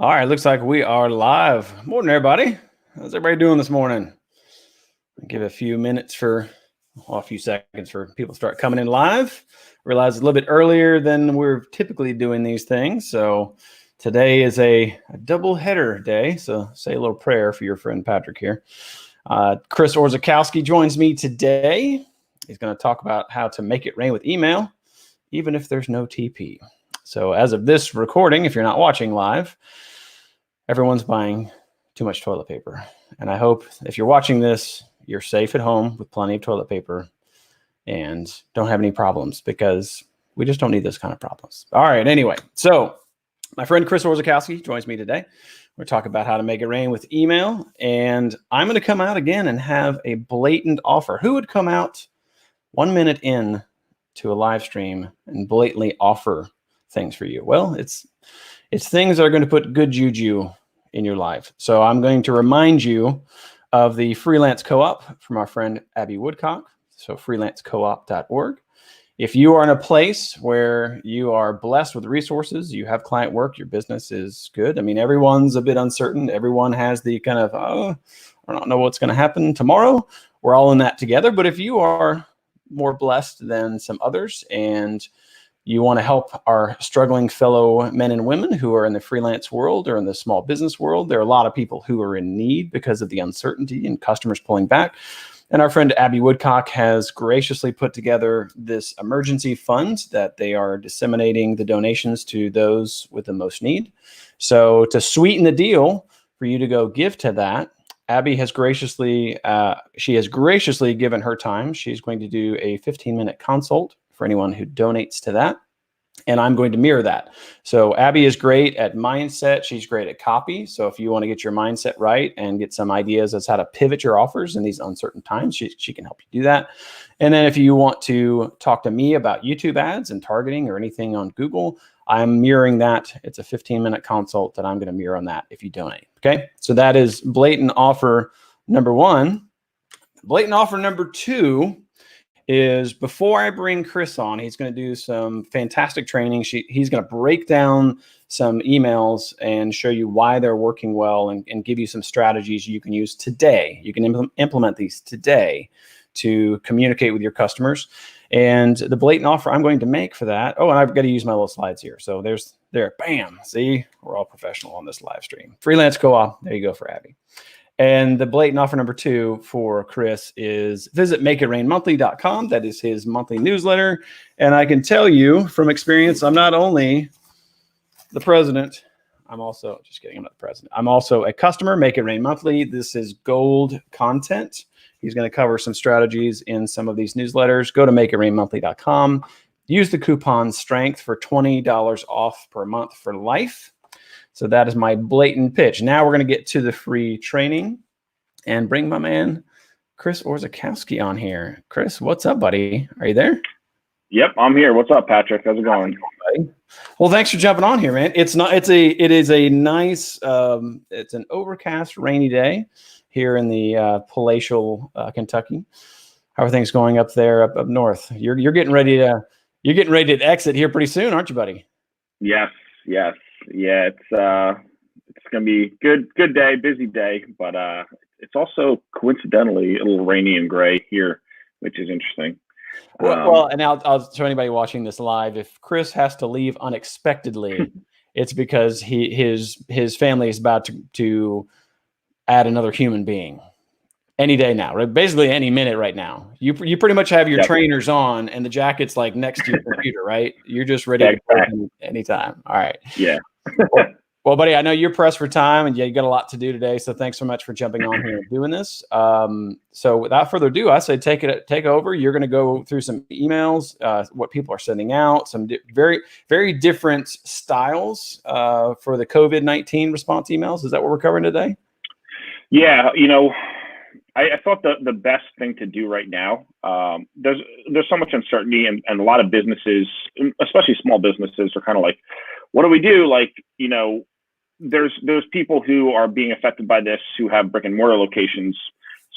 All right, looks like we are live. Morning, everybody. How's everybody doing this morning? I'll give a few minutes a few seconds for people to start coming in live. Realize it's a little bit earlier than we're typically doing these things. So today is a double header day. So say a little prayer for your friend Patrick here. Chris Orzakowski joins me today. He's going to talk about how to make it rain with email, even if there's no TP. So as of this recording, if you're not watching live, everyone's buying too much toilet paper. And I hope if you're watching this, you're safe at home with plenty of toilet paper and don't have any problems, because we just don't need those kind of problems. All right. Anyway, so my friend Chris Orzakowski joins me today. We're talking about how to make it rain with email. And I'm going to come out again and have a blatant offer. Who would come out 1 minute in to a live stream and blatantly offer things for you? Well, it's things that are going to put good juju in your life. So I'm going to remind you of the Freelance Co-op from our friend Abby Woodcock. So freelancecoop.org. If you are in a place where you are blessed with resources, you have client work, your business is good. I mean, everyone's a bit uncertain. Everyone has the kind of, I don't know what's going to happen tomorrow. We're all in that together. But if you are more blessed than some others and you want to help our struggling fellow men and women who are in the freelance world or in the small business world, there are a lot of people who are in need because of the uncertainty and customers pulling back. And our friend Abby Woodcock has graciously put together this emergency fund that they are disseminating the donations to those with the most need. So to sweeten the deal for you to go give to that, Abby has graciously given her time. She's going to do a 15-minute consult for anyone who donates to that. And I'm going to mirror that. So Abby is great at mindset. She's great at copy. So if you want to get your mindset right and get some ideas as how to pivot your offers in these uncertain times, she can help you do that. And then if you want to talk to me about YouTube ads and targeting or anything on Google, I'm mirroring that. It's a 15-minute consult that I'm going to mirror on that if you donate. Okay. So that is blatant offer number one. Blatant offer number two is before I bring Chris on, he's going to do some fantastic training. He's going to break down some emails and show you why they're working well and give you some strategies you can use today. You can implement these today to communicate with your customers. And the blatant offer I'm going to make for that. Oh, and I've got to use my little slides here. So there, bam. See, we're all professional on this live stream. Freelance Co-op. There you go for Abby. And the blatant offer number two for Chris is visit makeitrainmonthly.com. That is his monthly newsletter. And I can tell you from experience, I'm not only the president, I'm also, just kidding, I'm not the president. I'm also a customer, Make It Rain Monthly. This is gold content. He's going to cover some strategies in some of these newsletters. Go to makeitrainmonthly.com. Use the coupon STRENGTH for $20 off per month for life. So that is my blatant pitch. Now we're going to get to the free training and bring my man, Chris Orzakowski, on here. Chris, what's up, buddy? Are you there? Yep, I'm here. What's up, Patrick? How's it going? Well, thanks for jumping on here, man. It is a nice, it's an overcast, rainy day here in the palatial Kentucky. How are things going up there, up north? You're getting ready to exit here pretty soon, aren't you, buddy? Yes. Yeah, it's gonna be good day, busy day, but it's also coincidentally a little rainy and gray here, which is interesting. Well, and I'll show anybody watching this live. If Chris has to leave unexpectedly, it's because his family is about to add another human being any day now, right? Basically any minute right now. You pretty much have your trainers on and the jacket's like next to your computer, right? You're just ready to go anytime. All right. Yeah. Well, buddy, I know you're pressed for time and you got a lot to do today. So thanks so much for jumping on here and doing this. So without further ado, I say take over. You're going to go through some emails, what people are sending out, some very, very different styles for the COVID-19 response emails. Is that what we're covering today? Yeah. I thought the best thing to do right now, there's so much uncertainty and a lot of businesses, especially small businesses, are kind of like, what do we do? Like, there's people who are being affected by this who have brick and mortar locations.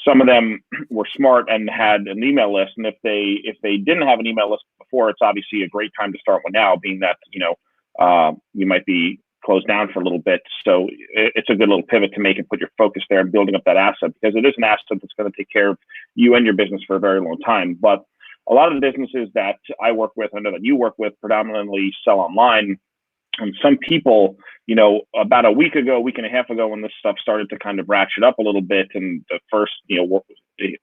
Some of them were smart and had an email list. And if they didn't have an email list before, it's obviously a great time to start one now, being that, you might be closed down for a little bit. So it's a good little pivot to make and put your focus there and building up that asset, because it is an asset that's going to take care of you and your business for a very long time. But a lot of the businesses that I work with, I know that you work with, predominantly sell online. And some people, about a week and a half ago, when this stuff started to kind of ratchet up a little bit, and the first,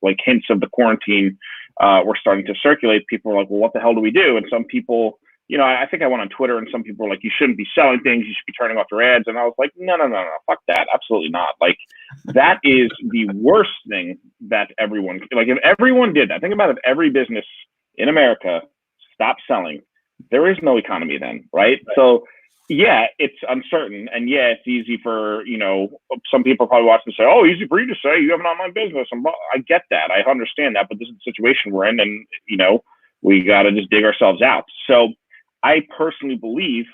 like hints of the quarantine were starting to circulate, people were like, well, what the hell do we do? And some people, I think I went on Twitter and some people were like, you shouldn't be selling things, you should be turning off your ads. And I was like, no, fuck that. Absolutely not. Like, that is the worst thing that everyone, like, if everyone did that, think about if every business in America stopped selling, there is no economy then, right? So yeah, it's uncertain, and yeah, it's easy for, some people probably watch and say, oh, easy for you to say, you have an online business. And I get that, I understand that, but this is the situation we're in, and we got to just dig ourselves out. So I personally believe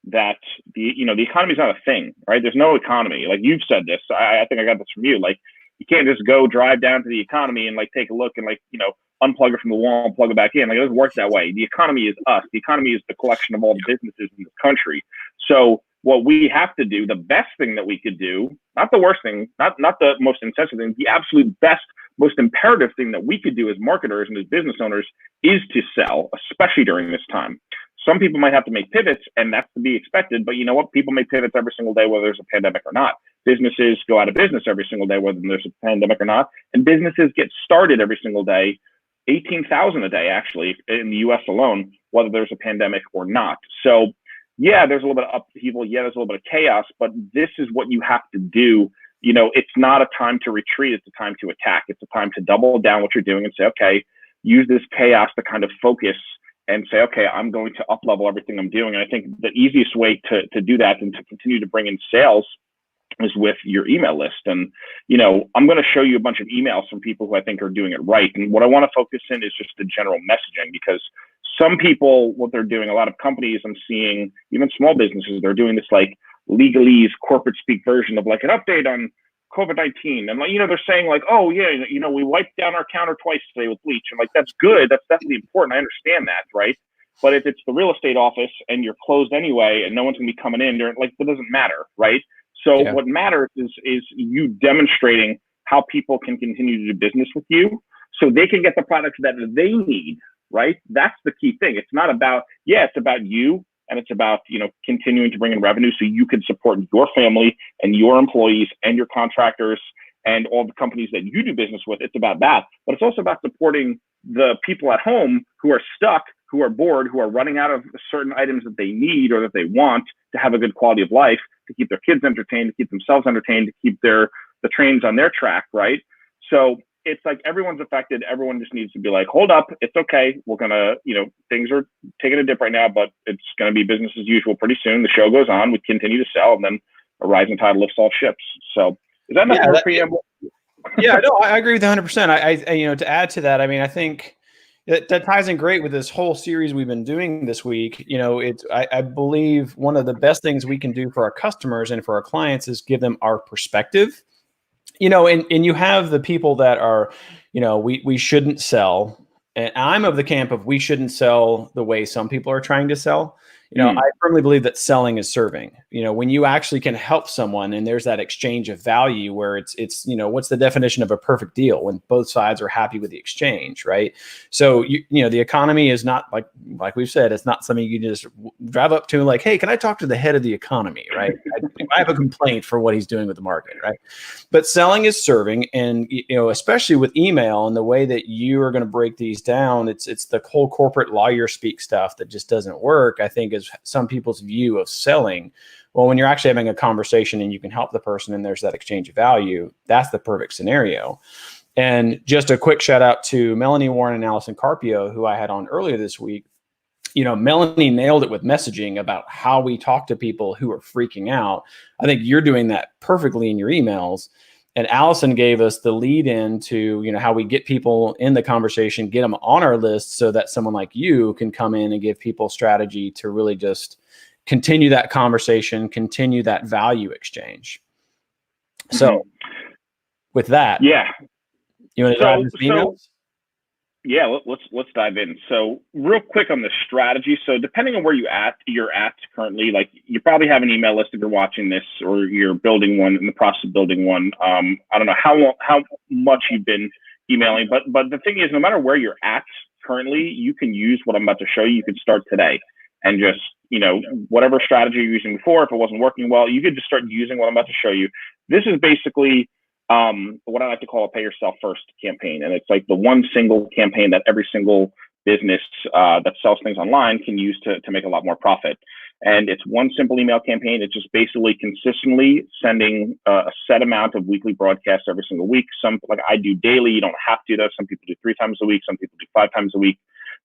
that the economy is not a thing, right? There's no economy. Like you've said this, I think I got this from you. Like, you can't just go drive down to the economy and like take a look and like, unplug it from the wall and plug it back in. Like, it doesn't work that way. The economy is us. The economy is the collection of all the businesses in the country. So what we have to do, the best thing that we could do, not the worst thing, not the most insensitive thing, the absolute best, most imperative thing that we could do as marketers and as business owners is to sell, especially during this time. Some people might have to make pivots, and that's to be expected, but you know what? People make pivots every single day, whether there's a pandemic or not. Businesses go out of business every single day, whether there's a pandemic or not, and businesses get started every single day, 18,000 a day, actually, in the US alone, whether there's a pandemic or not. So yeah, there's a little bit of upheaval. Yeah, there's a little bit of chaos, but this is what you have to do. It's not a time to retreat. It's a time to attack. It's a time to double down what you're doing and say, okay, use this chaos to kind of focus and say, okay, I'm going to up level everything I'm doing. And I think the easiest way to do that and to continue to bring in sales is with your email list. And, I'm going to show you a bunch of emails from people who I think are doing it right. And what I want to focus in is just the general messaging, because some people, what they're doing, a lot of companies I'm seeing, even small businesses, they're doing this like legalese corporate speak version of like an update on COVID-19. And like, they're saying like, oh yeah, we wiped down our counter twice today with bleach. And like, that's good. That's definitely important. I understand that. Right. But if it's the real estate office and you're closed anyway, and no one's gonna be coming in, like, that doesn't matter. Right. So yeah. What matters is you demonstrating how people can continue to do business with you so they can get the products that they need, right? That's the key thing. It's not about, it's about you, and it's about, continuing to bring in revenue so you can support your family and your employees and your contractors and all the companies that you do business with. It's about that, but it's also about supporting the people at home who are stuck, who are bored, who are running out of certain items that they need or that they want to have a good quality of life, to keep their kids entertained, to keep themselves entertained, to keep the trains on their track, right? So it's like everyone's affected. Everyone just needs to be like, hold up, it's okay. We're gonna, things are taking a dip right now, but it's gonna be business as usual pretty soon. The show goes on, we continue to sell, and then a rising tide lifts all ships. So is that enough of a preamble? Yeah, no, I agree with 100%. I to add to that, I mean, I think that ties in great with this whole series we've been doing this week. I believe one of the best things we can do for our customers and for our clients is give them our perspective. And you have the people that are, we shouldn't sell. And I'm of the camp of we shouldn't sell the way some people are trying to sell. I firmly believe that selling is serving. When you actually can help someone and there's that exchange of value where it's what's the definition of a perfect deal? When both sides are happy with the exchange, right? So, the economy is not like we've said, it's not something you can just drive up to like, hey, can I talk to the head of the economy, right? I have a complaint for what he's doing with the market, right? But selling is serving. And, especially with email and the way that you are going to break these down, it's the whole corporate lawyer speak stuff that just doesn't work, I think, is some people's view of selling. Well, when you're actually having a conversation and you can help the person and there's that exchange of value, that's the perfect scenario. And just a quick shout out to Melanie Warren and Allison Carpio, who I had on earlier this week. Melanie nailed it with messaging about how we talk to people who are freaking out. I think you're doing that perfectly in your emails. And Allison gave us the lead into, how we get people in the conversation, get them on our list so that someone like you can come in and give people strategy to really just continue that conversation, continue that value exchange. So with that, yeah, you want to dive into emails? Yeah, let's dive in. So real quick on the strategy. So depending on where you're at currently, like you probably have an email list if you're watching this, or you're building one in the process of building one. I don't know how much you've been emailing, but the thing is, no matter where you're at currently, you can use what I'm about to show you. You can start today and just whatever strategy you're using before, if it wasn't working well, you could just start using what I'm about to show you. This is basically what I like to call a pay yourself first campaign. And it's like the one single campaign that every single business that sells things online can use to make a lot more profit. And it's one simple email campaign. It's just basically consistently sending a set amount of weekly broadcasts every single week. Some, like I do daily, you don't have to though. Some people do 3 times a week. Some people do 5 times a week.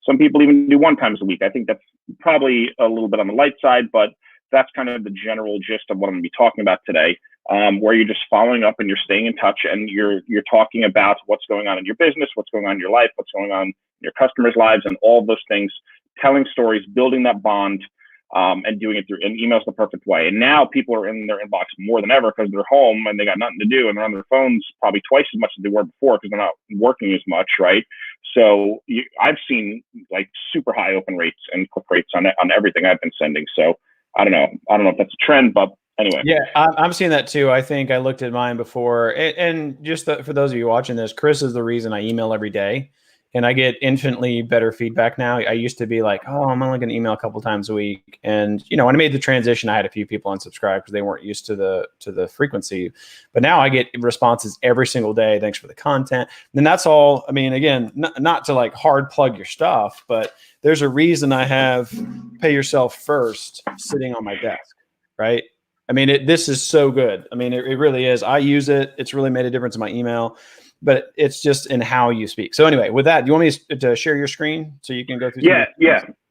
Some people even do 1 time a week. I think that's probably a little bit on the light side, but that's kind of the general gist of what I'm going to be talking about today. Where you're just following up and you're staying in touch and you're talking about what's going on in your business, what's going on in your life, what's going on in your customers' lives, and all of those things, telling stories, building that bond, and doing it through, and email's the perfect way. And now people are in their inbox more than ever because they're home and they got nothing to do, and they're on their phones probably twice as much as they were before because they're not working as much, right? So I've seen like super high open rates and click rates on everything I've been sending. So I don't know if that's a trend, but anyway. Yeah, I'm seeing that too. I think I looked at mine before, and just for those of you watching this, Chris is the reason I email every day, and I get infinitely better feedback now. I used to be like, oh, I'm only going to email a couple times a week, and when I made the transition, I had a few people unsubscribe because they weren't used to the frequency. But now I get responses every single day. Thanks for the content. And that's all. I mean, again, not to like hard plug your stuff, but there's a reason I have pay yourself first sitting on my desk, right? I mean, this is so good. I mean, it really is. I use it. It's really made a difference in my email, but it's just in how you speak. So anyway, with that, do you want me to share your screen so you can go through? Yeah.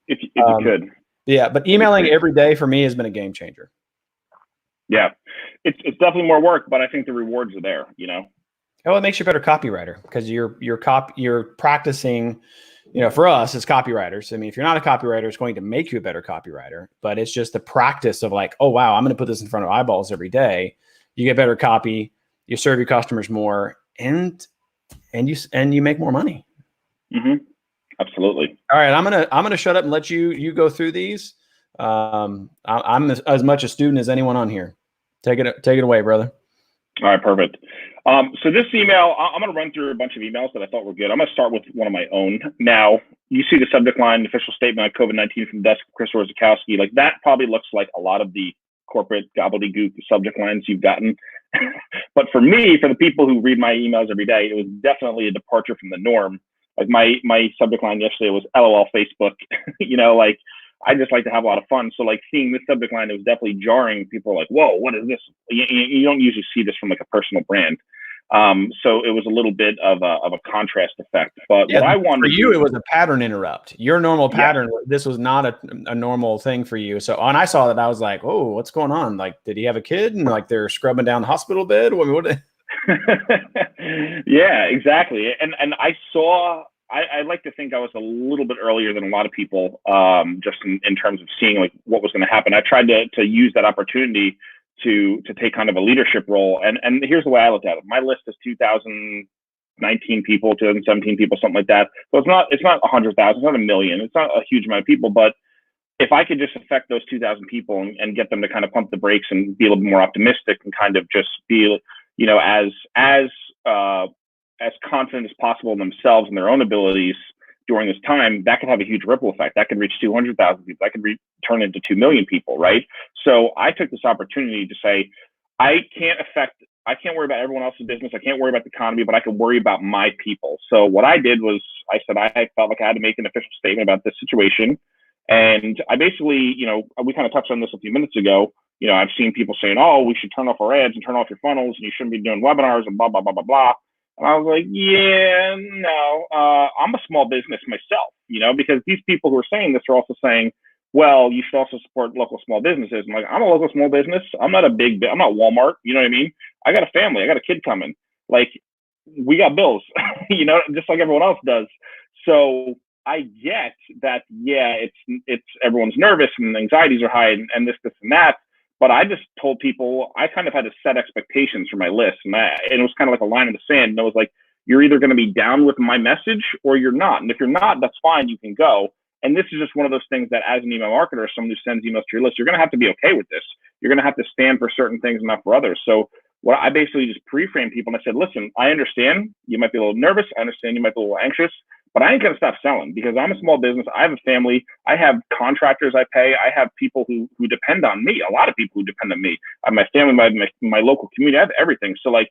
If you could. Yeah, but emailing every day for me has been a game changer. Yeah, it's definitely more work, but I think the rewards are there. Oh, it makes you a better copywriter because you're practicing. For us as copywriters, I mean, if you're not a copywriter, it's going to make you a better copywriter, but it's just the practice of like, oh, wow, I'm going to put this in front of eyeballs every day. You get better copy, you serve your customers more, and you make more money. Mm-hmm. Absolutely. All right. I'm going to shut up and let you go through these. I'm as much a student as anyone on here. Take it away, brother. All right, perfect. So this email, I'm going to run through a bunch of emails that I thought were good. I'm going to start with one of my own. Now, you see the subject line, official statement on COVID-19 from the desk of Chris Orzechowski. Like that probably looks like a lot of the corporate gobbledygook subject lines you've gotten. But for me, for the people who read my emails every day, it was definitely a departure from the norm. Like my subject line yesterday was LOL Facebook. Like I just like to have a lot of fun. So like seeing this subject line, it was definitely jarring. People are like, whoa, what is this? You don't usually see this from like a personal brand. So it was a little bit of a contrast effect. But what I wanted for you, it was a pattern interrupt. Your normal pattern, this was not a normal thing for you. So when I saw that, I was like, oh, what's going on? Like, did he have a kid and like they're scrubbing down the hospital bed? What? Yeah, exactly. And I saw, I like to think I was a little bit earlier than a lot of people, just in terms of seeing like what was going to happen. I tried to use that opportunity to take kind of a leadership role. And here's the way I looked at it. My list is 2019 people, 2017 people, something like that. So it's not 100,000, it's not a million. It's not a huge amount of people, but if I could just affect those 2,000 people and get them to kind of pump the brakes and be a little bit more optimistic and kind of just be, as confident as possible in themselves and their own abilities during this time, that could have a huge ripple effect. That could reach 200,000 people. That could turn into 2 million people, right? So I took this opportunity to say, I can't worry about everyone else's business. I can't worry about the economy, but I can worry about my people. So what I did was I said, I felt like I had to make an official statement about this situation. And I basically, we kind of touched on this a few minutes ago. I've seen people saying, oh, we should turn off our ads and turn off your funnels and you shouldn't be doing webinars and blah, blah, blah, blah, blah. And I was like, yeah, no, I'm a small business myself, because these people who are saying this are also saying, well, you should also support local small businesses. I'm like, I'm a local small business. I'm not I'm not Walmart. You know what I mean? I got a family. I got a kid coming. Like, we got bills, just like everyone else does. So I get that, yeah, it's everyone's nervous and anxieties are high and this and that. But I just told people I kind of had to set expectations for my list, and it was kind of like a line in the sand. And it was like, You're either going to be down with my message or you're not. And if you're not, that's fine. You can go. And this is just one of those things that as an email marketer, someone who sends emails to your list, you're going to have to be okay with this. You're going to have to stand for certain things and not for others. So what I basically just pre-framed people and I said, listen, I understand you might be a little nervous. I understand you might be a little anxious, but I ain't going to stop selling because I'm a small business. I have a family. I have contractors I pay. I have people who depend on me. A lot of people who depend on me. I have my family, my local community. I have everything. So like,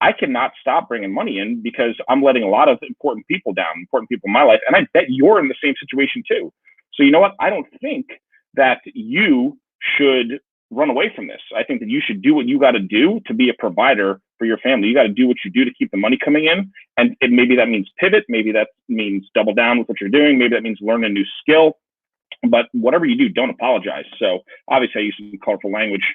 I cannot stop bringing money in because I'm letting a lot of important people down, important people in my life. And I bet you're in the same situation too. So you know what? I don't think that you should run away from this. I think that you should do what you got to do to be a provider for your family. You got to do what you do to keep the money coming in. And maybe that means pivot. Maybe that means double down with what you're doing. Maybe that means learn a new skill. But whatever you do, don't apologize. So obviously I use some colorful language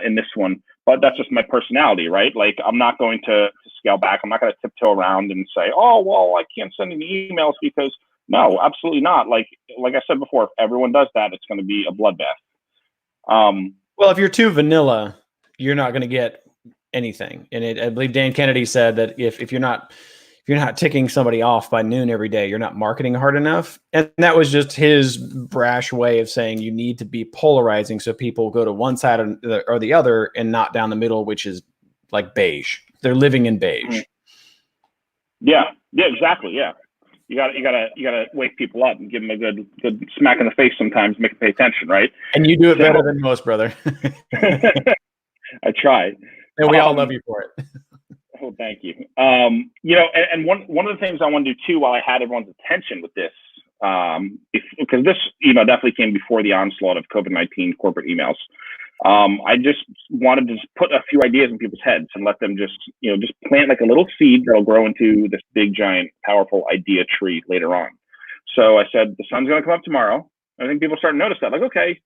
in this one, but that's just my personality, right? Like I'm not going to scale back. I'm not going to tiptoe around and say, oh, well, I can't send any emails because no, absolutely not. Like I said before, if everyone does that, it's going to be a bloodbath. Well, if you're too vanilla, you're not going to get anything. And I believe Dan Kennedy said that if you're not ticking somebody off by noon every day, you're not marketing hard enough. And that was just his brash way of saying you need to be polarizing so people go to one side or the other and not down the middle, which is like beige. They're living in beige. Yeah, exactly. Yeah. You gotta wake people up and give them a good smack in the face sometimes, make them pay attention, right? And you do it better than most, brother. I try. And we all love you for it. Oh, thank you. And one of the things I want to do too, while I had everyone's attention with this, because this, definitely came before the onslaught of COVID-19 corporate emails. I just wanted to put a few ideas in people's heads and let them just plant like a little seed that'll grow into this big, giant, powerful idea tree later on. So I said, the sun's going to come up tomorrow. I think people start to notice that, like, okay,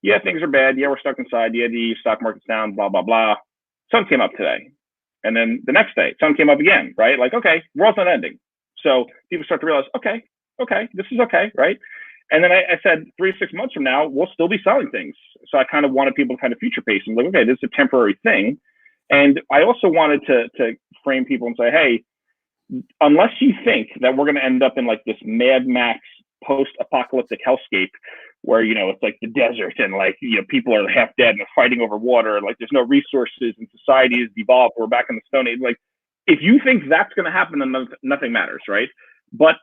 yeah, things are bad. Yeah, we're stuck inside. Yeah, the stock market's down, blah, blah, blah. Sun came up today. And then the next day, sun came up again, right? Like, okay, world's not ending. So people start to realize, okay, this is okay, right? And then I said 3 to 6 months from now, we'll still be selling things. So I kind of wanted people to kind of future pace and like, okay, this is a temporary thing. And I also wanted to frame people and say, hey, unless you think that we're going to end up in like this Mad Max post-apocalyptic hellscape where, it's like the desert and like, people are half dead and fighting over water and like there's no resources and society is devolved. We're back in the Stone Age. Like if you think that's going to happen, then nothing matters, right? But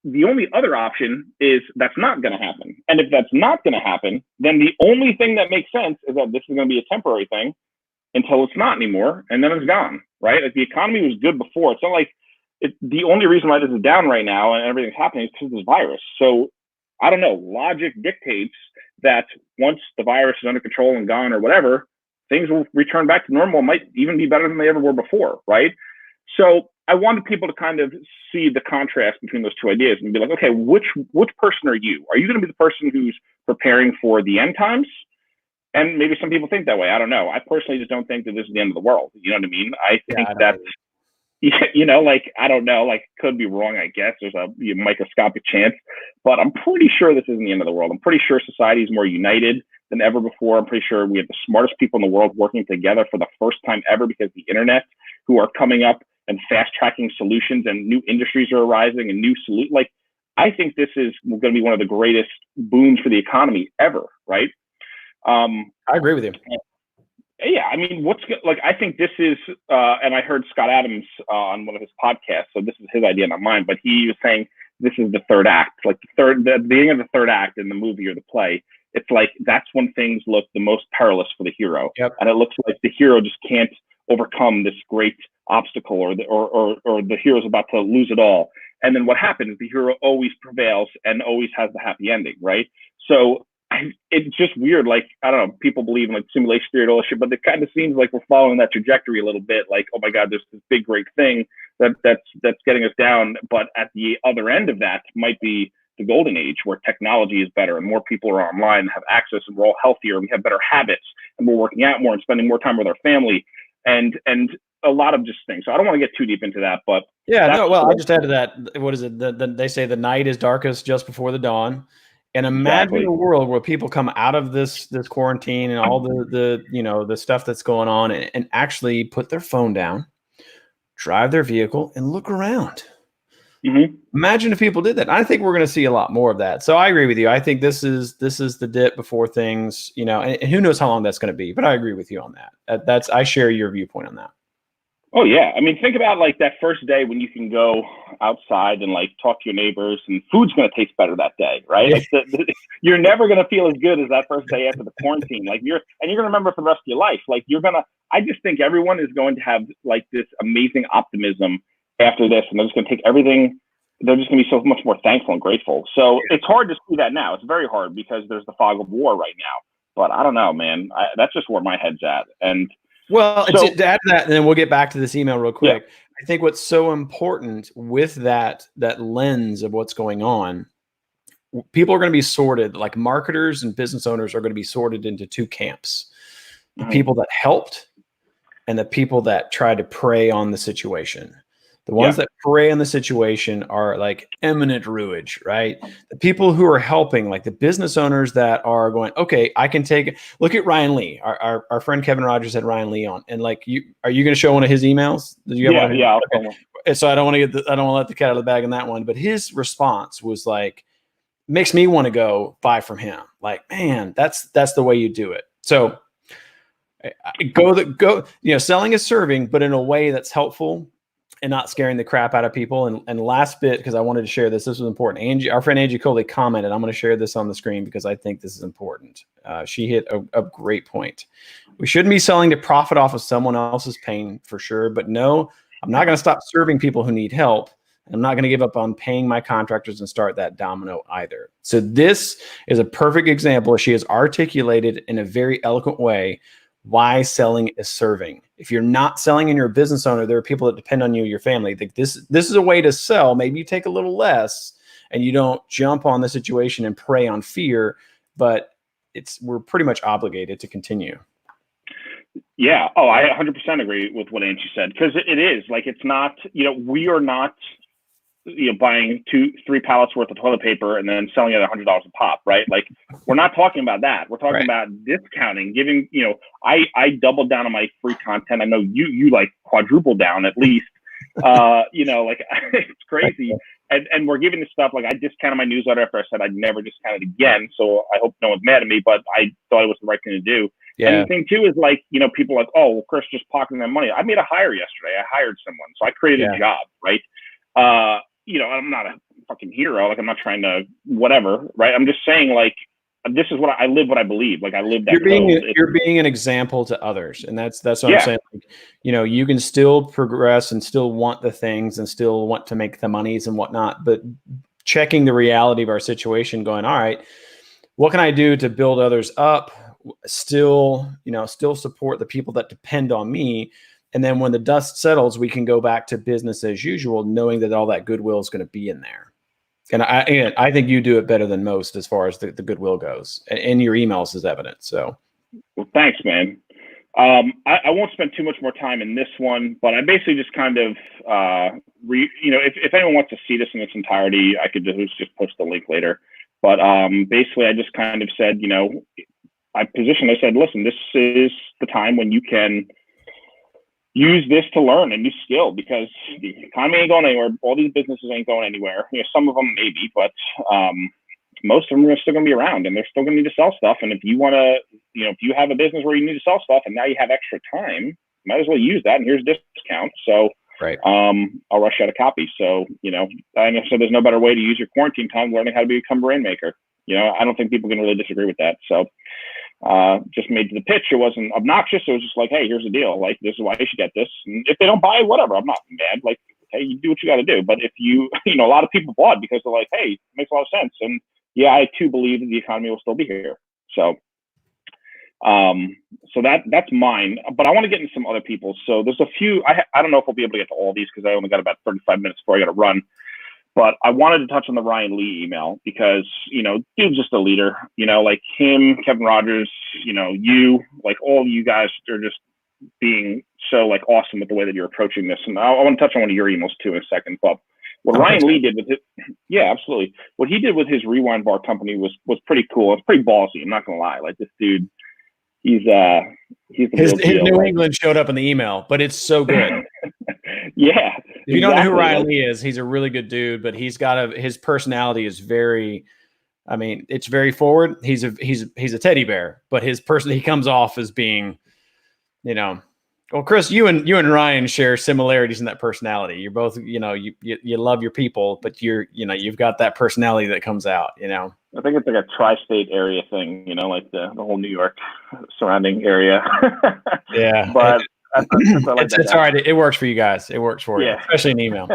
the only other option is that's not going to happen. And if that's not going to happen, then the only thing that makes sense is that this is going to be a temporary thing until it's not anymore. And then it's gone, right? Like the economy was good before. It's not like the only reason why this is down right now and everything's happening is because of this virus. So I don't know, logic dictates that once the virus is under control and gone or whatever, things will return back to normal, might even be better than they ever were before, right? So I wanted people to kind of see the contrast between those two ideas and be like, okay, which person are you? Are you going to be the person who's preparing for the end times? And maybe some people think that way. I don't know. I personally just don't think that this is the end of the world. You know what I mean? I think that, like, I don't know, like could be wrong, I guess. There's a microscopic chance, but I'm pretty sure this isn't the end of the world. I'm pretty sure society is more united than ever before. I'm pretty sure we have the smartest people in the world working together for the first time ever because of the internet, who are coming up and fast tracking solutions, and new industries are arising and new solutions. Like, I think this is going to be one of the greatest boons for the economy ever, right? I agree with you. Yeah, I mean, I think this is, and I heard Scott Adams on one of his podcasts, so this is his idea, not mine, but he was saying this is the third act, like the beginning of the third act in the movie or the play. It's like, that's when things look the most perilous for the hero. Yep. And it looks like the hero just can't overcome this great obstacle, or the hero's about to lose it all. And then what happens? The hero always prevails and always has the happy ending, right? So it's just weird. Like, I don't know, people believe in like simulation theory and all this shit, but it kind of seems like we're following that trajectory a little bit. Like, oh my God, there's this big, great thing that's getting us down. But at the other end of that might be the golden age, where technology is better and more people are online and have access, and we're all healthier and we have better habits and we're working out more and spending more time with our family and a lot of just things. So I don't want to get too deep into that, but yeah, no, well, I just add to that. What is it? They say the night is darkest just before the dawn. And imagine a world where people come out of this quarantine and all the stuff that's going on and actually put their phone down, drive their vehicle and look around. Mm-hmm. Imagine if people did that. I think we're going to see a lot more of that. So I agree with you. I think this is the dip before things, and who knows how long that's going to be. But I agree with you on that. I share your viewpoint on that. Oh yeah, I mean, think about like that first day when you can go outside and like talk to your neighbors, and food's going to taste better that day, right? Yeah. Like you're never going to feel as good as that first day after the quarantine. Like you're going to remember for the rest of your life. Like I just think everyone is going to have like this amazing optimism after this, and they're just going to take everything. They're just going to be so much more thankful and grateful. So it's hard to see that now. It's very hard because there's the fog of war right now. But I don't know, man. That's just where my head's at. And well, to add to that, and then we'll get back to this email real quick. Yeah. I think what's so important with that lens of what's going on, people are going to be sorted, like marketers and business owners are going to be sorted into two camps. The people that helped and the people that tried to prey on the situation. The ones that prey on the situation are like imminent ruinage, right? The people who are helping, like the business owners that are going, okay, I can look at Ryan Lee. Our friend Kevin Rogers had Ryan Lee on, and like, are you going to show one of his emails? Did you have one? Yeah. Okay. So I don't want to let the cat out of the bag on that one. But his response was like, makes me want to go buy from him. Like, man, that's the way you do it. So selling is serving, but in a way that's helpful and not scaring the crap out of people. And last bit, because I wanted to share this was important. Angie, our friend Angie Coley commented, I'm going to share this on the screen because I think this is important. She hit a great point. We shouldn't be selling to profit off of someone else's pain for sure. But no, I'm not going to stop serving people who need help. I'm not going to give up on paying my contractors and start that domino either. So this is a perfect example. She has articulated in a very eloquent way why selling is serving. If you're not selling and you're a business owner, there are people that depend on you, your family. This is a way to sell. Maybe you take a little less and you don't jump on the situation and prey on fear, but we're pretty much obligated to continue. Yeah. Oh, I 100% agree with what Angie said, because it is like, it's not, we are not, buying 2-3 pallets worth of toilet paper and then selling it at $100 a pop, right? Like, we're not talking about that. We're talking about discounting, giving, I doubled down on my free content. I know you like quadruple down at least, like it's crazy. And we're giving this stuff, like I discounted my newsletter after I said I'd never discount it again. So I hope no one's mad at me, but I thought it was the right thing to do. Yeah. And the thing too is like, people are like, oh, well, Chris just pocketing that money. I made a hire yesterday. I hired someone. So I created a job, right? I'm not a fucking hero. Like, I'm not trying to whatever, right? I'm just saying, like, this is what I live, what I believe. Like, I live that. You're being an example to others, and that's what I'm saying. Like, you can still progress and still want the things and still want to make the monies and whatnot, but checking the reality of our situation, going, all right, what can I do to build others up? Still support the people that depend on me. And then when the dust settles, we can go back to business as usual, knowing that all that goodwill is going to be in there. And I think you do it better than most as far as the goodwill goes. And your emails is evident. So, well, thanks, man. I won't spend too much more time in this one, but I basically just kind of, if anyone wants to see this in its entirety, I could just post the link later. But basically, I just kind of said, I said, listen, this is the time when you can use this to learn a new skill, because the economy ain't going anywhere. All these businesses ain't going anywhere. Some of them maybe, but most of them are still going to be around, and they're still going to need to sell stuff. And if you want to, if you have a business where you need to sell stuff and now you have extra time, might as well use that. And here's a discount. So I'll rush out a copy. So, I know, so there's no better way to use your quarantine time learning how to become a rainmaker. I don't think people can really disagree with that. So just made to the pitch. It wasn't obnoxious. It was just like, hey, here's the deal. Like, this is why you should get this. And if they don't buy it, whatever, I'm not mad. Like, okay, you do what you got to do. But if you, a lot of people bought because they're like, hey, it makes a lot of sense. And yeah, I too believe that the economy will still be here. So, that's mine. But I want to get into some other people's. So there's a few. I don't know if I'll be able to get to all these because I only got about 35 minutes before I got to run. But I wanted to touch on the Ryan Lee email because, dude's just a leader, like him, Kevin Rogers, you, like all you guys are just being so like awesome with the way that you're approaching this. And I want to touch on one of your emails too in a second. But what Ryan Lee did with it, yeah, absolutely. What he did with his rewind bar company was pretty cool. It's pretty ballsy. I'm not going to lie. Like, this dude, his New England showed up in the email, but it's so good. Yeah, If you don't know who exactly. Ryan Lee is, he's a really good dude, but his personality is very, I mean, it's very forward. He's a teddy bear, but he comes off as being, you know, well, Chris, you and Ryan share similarities in that personality. You're both, you love your people, but you've got that personality that comes out, I think it's like a tri-state area thing, like the whole New York surrounding area. Yeah. But that's I like that It's guy. all right. It works for you guys. It works for you, Yeah. especially in email.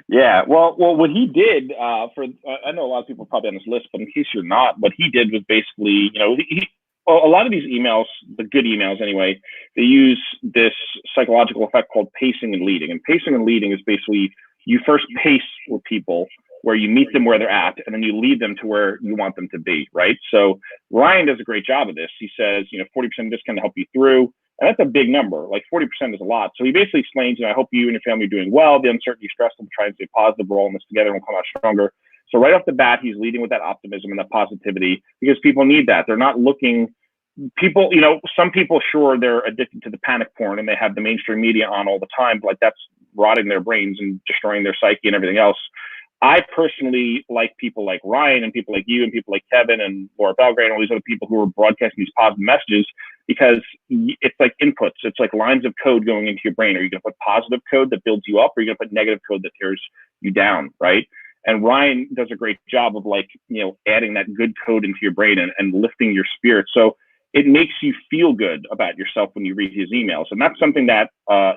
Yeah. Well, what he did I know a lot of people are probably on this list, but in case you're not, what he did was basically, well, a lot of these emails, the good emails anyway, they use this psychological effect called pacing and leading. And pacing and leading is basically you first pace with people where you meet them where they're at, and then you lead them to where you want them to be, right? So Ryan does a great job of this. He says, 40% discount to help you through. And that's a big number. Like 40% is a lot. So he basically explains, I hope you and your family are doing well. The uncertainty, stress, will try and stay positive. We're all in this together and we'll come out stronger. So right off the bat, he's leading with that optimism and that positivity because people need that. They're not looking people, some people, sure, they're addicted to the panic porn and they have the mainstream media on all the time, but like that's rotting their brains and destroying their psyche and everything else. I personally like people like Ryan and people like you and people like Kevin and Laura Belgrade and all these other people who are broadcasting these positive messages because it's like inputs. It's like lines of code going into your brain. Are you going to put positive code that builds you up, or are you going to put negative code that tears you down, right? And Ryan does a great job of adding that good code into your brain and lifting your spirit. So it makes you feel good about yourself when you read his emails. And that's something that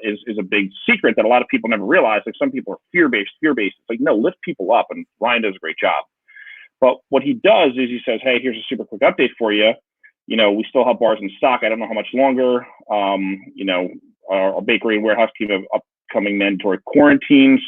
is a big secret that a lot of people never realize. Like some people are fear-based. It's like, no, lift people up. And Ryan does a great job. But what he does is he says, hey, here's a super quick update for you. We still have bars in stock. I don't know how much longer. Our bakery and warehouse team have upcoming mandatory quarantines.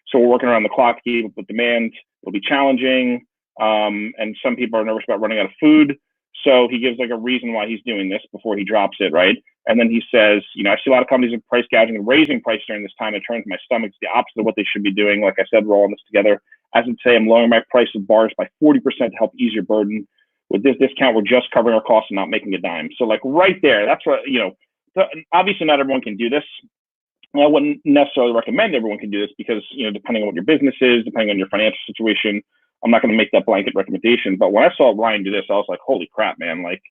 So we're working around the clock to keep up with demand. It'll be challenging. And some people are nervous about running out of food. So he gives like a reason why he's doing this before he drops it, right? And then he says, I see a lot of companies are price gouging and raising price during this time. It turns my stomach. It's the opposite of what they should be doing. Like I said, we're all in this together. As I'd say, I'm lowering my price of bars by 40% to help ease your burden. With this discount, we're just covering our costs and not making a dime. So like right there, that's what, obviously not everyone can do this. I wouldn't necessarily recommend everyone can do this because, depending on what your business is, depending on your financial situation, I'm not going to make that blanket recommendation. But when I saw Ryan do this, I was like, holy crap, man. Like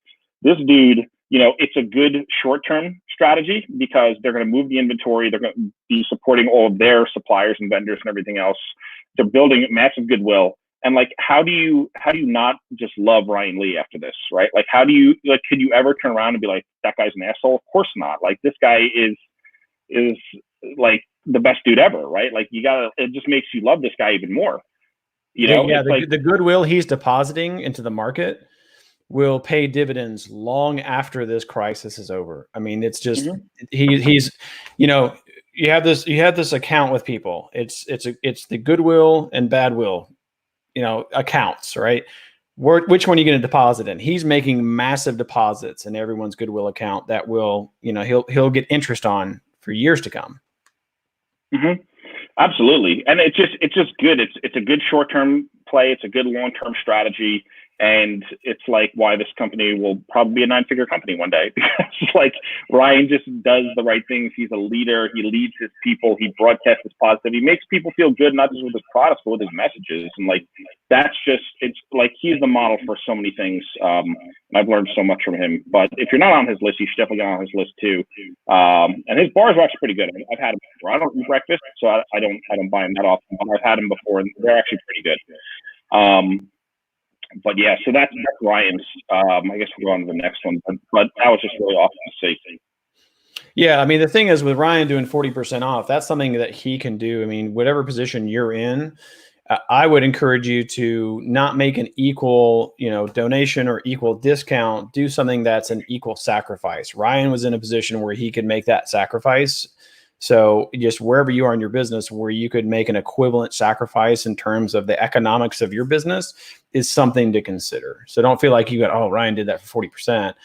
this dude, it's a good short-term strategy because they're going to move the inventory. They're going to be supporting all of their suppliers and vendors and everything else. They're building massive goodwill. And like, how do you not just love Ryan Lee after this, right? Like, could you ever turn around and be like, that guy's an asshole? Of course not. Like this guy is like the best dude ever, right? Like it just makes you love this guy even more. The goodwill he's depositing into the market will pay dividends long after this crisis is over. I mean, it's just he's you have this account with people. It's the goodwill and badwill, accounts, right? Which one are you going to deposit in? He's making massive deposits in everyone's goodwill account that will, he'll get interest on for years to come. Mm-hmm. Absolutely. And it's just good. It's a good short-term play. It's a good long-term strategy. And it's like why this company will probably be a 9-figure company one day. Because like Ryan just does the right things. He's a leader. He leads his people. He broadcasts his positivity. He makes people feel good, not just with his products, but with his messages. And like, it's like, he's the model for so many things. I've learned so much from him, but if you're not on his list, you should definitely get on his list too. And his bars are actually pretty good. I've had him before. I don't eat breakfast, so I don't buy him that often, but I've had him before and they're actually pretty good. But yeah, so that's Ryan's. I guess we'll go on to the next one, but that was just really awesome to see. Yeah, I mean, the thing is with Ryan doing 40% off, that's something that he can do. I mean, whatever position you're in, I would encourage you to not make an equal, donation or equal discount. Do something that's an equal sacrifice. Ryan was in a position where he could make that sacrifice. So just wherever you are in your business, where you could make an equivalent sacrifice in terms of the economics of your business is something to consider. So don't feel like you got, Ryan did that for 40%.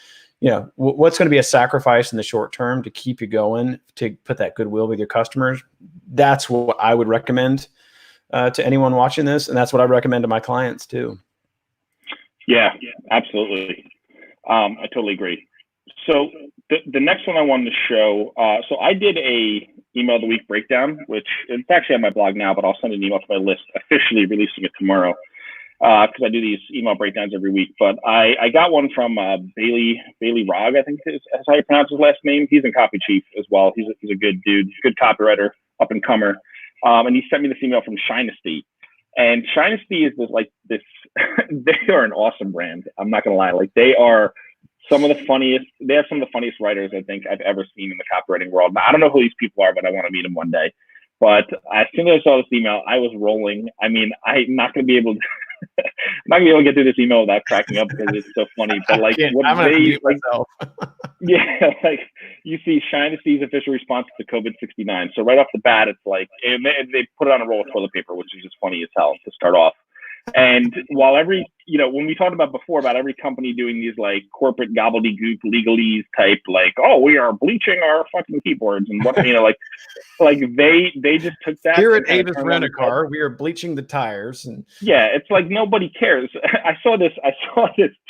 What's going to be a sacrifice in the short term to keep you going, to put that goodwill with your customers? That's what I would recommend to anyone watching this. And that's what I recommend to my clients too. Yeah, absolutely. I totally agree. So the next one I wanted to show, so I did a email of the week breakdown, which it's actually on my blog now, but I'll send an email to my list, officially releasing it tomorrow, because I do these email breakdowns every week. But I got one from Bailey Rogg, I think is how you pronounce his last name. He's in Copy Chief as well. He's a good dude, good copywriter, up and comer. And he sent me this email from Shyness. And Shyness is this they are an awesome brand. I'm not gonna lie. Like, they are some of the funniest. They have some of the funniest writers I think I've ever seen in the copywriting world. Now, I don't know who these people are, but I want to meet them one day. But as soon as I saw this email, I was rolling. I mean, I'm not gonna be able to. I'm not gonna be able to get through this email without cracking up because it's so funny. But like, what they like, yeah, like you see Shynessy's official response to COVID-69. So right off the bat, it's like, and they put it on a roll of toilet paper, which is just funny as hell to start off. And while when we talked about before about every company doing these like corporate gobbledygook legalese type, like, oh, we are bleaching our fucking keyboards and what, like they just took that. Here at Avis Rent-A-Car, we are bleaching the tires. And yeah, it's like nobody cares. I saw this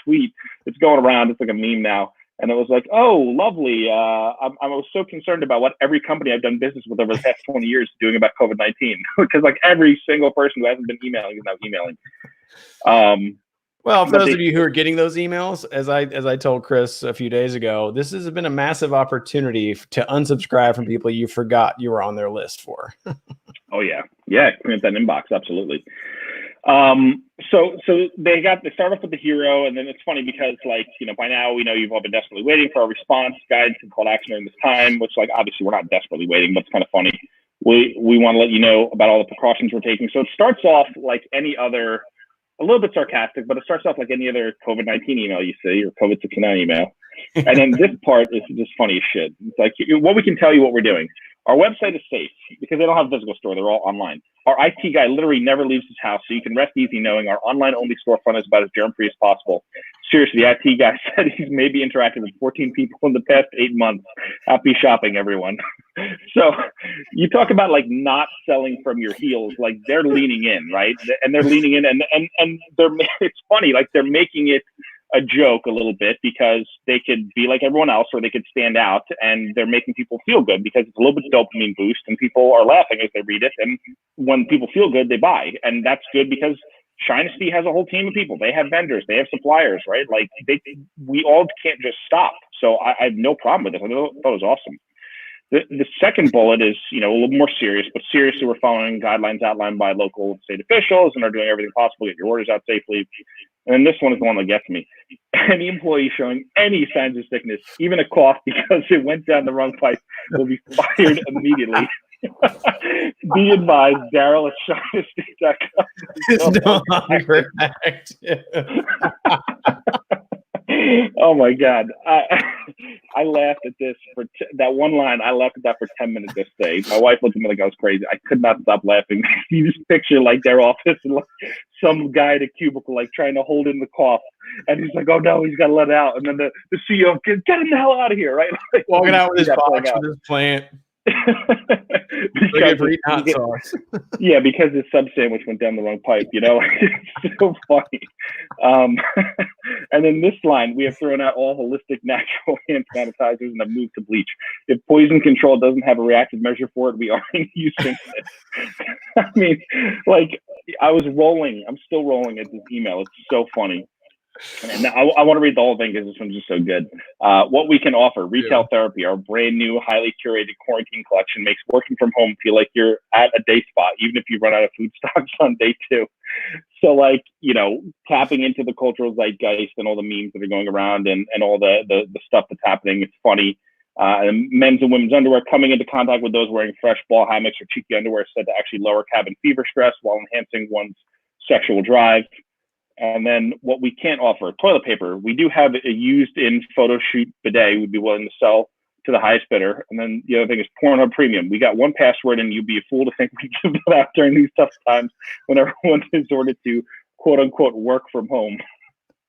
tweet. It's going around. It's like a meme now. And it was like, oh, lovely. I was so concerned about what every company I've done business with over the past 20 years is doing about COVID-19, because like every single person who hasn't been emailing is now emailing. Well, for those of you who are getting those emails, as I told Chris a few days ago, this has been a massive opportunity to unsubscribe from people you forgot you were on their list for. Oh yeah, clean up that inbox, absolutely. So they start off with the hero, and then it's funny because by now we know you've all been desperately waiting for our response, guidance, and call to action during this time, which like obviously we're not desperately waiting, but it's kind of funny. We want to let you know about all the precautions we're taking. So it starts off like any other, a little bit sarcastic, but it starts off like any other COVID-19 email you see, or COVID-69 email. And then this part is just funny as shit. It's like, what we can tell you what we're doing. Our website is safe because they don't have a physical store. They're all online. Our IT guy literally never leaves his house, so you can rest easy knowing our online-only storefront is about as germ-free as possible. Seriously, the IT guy said he's maybe interacted with 14 people in the past 8 months. Happy shopping, everyone. So you talk about like not selling from your heels, like they're leaning in, right? And they're leaning in, and it's funny, like they're making it a joke a little bit because they could be like everyone else or they could stand out, and they're making people feel good because it's a little bit dopamine boost and people are laughing as they read it. And when people feel good, they buy. And that's good because Shyness has a whole team of people. They have vendors, they have suppliers, right? Like we all can't just stop. So I have no problem with this. I thought it was awesome. The second bullet is, a little more serious, but seriously, we're following guidelines outlined by local and state officials and are doing everything possible to get your orders out safely. And then this one is the one that gets me. Any employee showing any signs of sickness, even a cough because it went down the wrong pipe, will be fired immediately. Be advised, Daryl at shyness.com. It's no longer active. Oh my God. I laughed at this for that one line. I laughed at that for 10 minutes this day. My wife looked at me like I was crazy. I could not stop laughing. You just picture like their office and like some guy at a cubicle like trying to hold in the cough. And he's like, oh no, he's got to let it out. And then the CEO, get him the hell out of here, right? Like, walking out with his box with his plant. Yeah, because his sub sandwich went down the wrong pipe, It's so funny. And then this line, we have thrown out all holistic natural hand sanitizers and have moved to bleach. If poison control doesn't have a reactive measure for it, we are using it. I mean, like, I was rolling. I'm still rolling at this email. It's so funny. And I want to read the whole thing because this one's just so good. What we can offer: retail therapy. Our brand new, highly curated quarantine collection makes working from home feel like you're at a day spa, even if you run out of food stocks on day 2. So, like, tapping into the cultural zeitgeist and all the memes that are going around and all the stuff that's happening. It's funny. And men's and women's underwear coming into contact with those wearing fresh ball hammocks or cheeky underwear is said to actually lower cabin fever stress while enhancing one's sexual drive. And then what we can't offer, toilet paper. We do have a used-in photo shoot bidet we'd be willing to sell to the highest bidder. And then the other thing is Pornhub Premium. We got one password, and you'd be a fool to think we give that out during these tough times when everyone is ordered to, quote-unquote, work from home.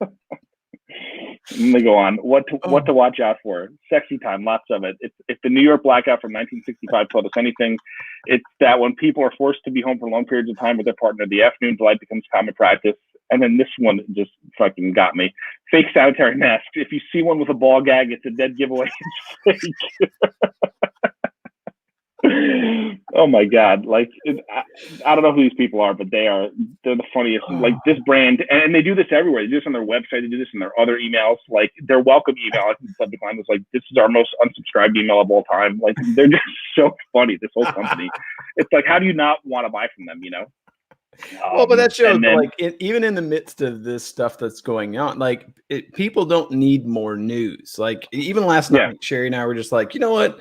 Let me go on. What to watch out for? Sexy time, lots of it. If the New York blackout from 1965 taught us anything, it's that when people are forced to be home for long periods of time with their partner, the afternoon delight becomes common practice. And then this one just fucking got me. Fake sanitary masks. If you see one with a ball gag, it's a dead giveaway. It's fake. Oh my God. Like, I don't know who these people are, but they're the funniest. Like this brand, and they do this everywhere. They do this on their website. They do this in their other emails. Like their welcome email, I think the subject line was like, "This is our most unsubscribed email of all time." Like they're just so funny. This whole company. It's like, how do you not want to buy from them? Well, but that shows, like, even in the midst of this stuff that's going on, like, people don't need more news. Like, even last night, Sherry and I were just like, you know what?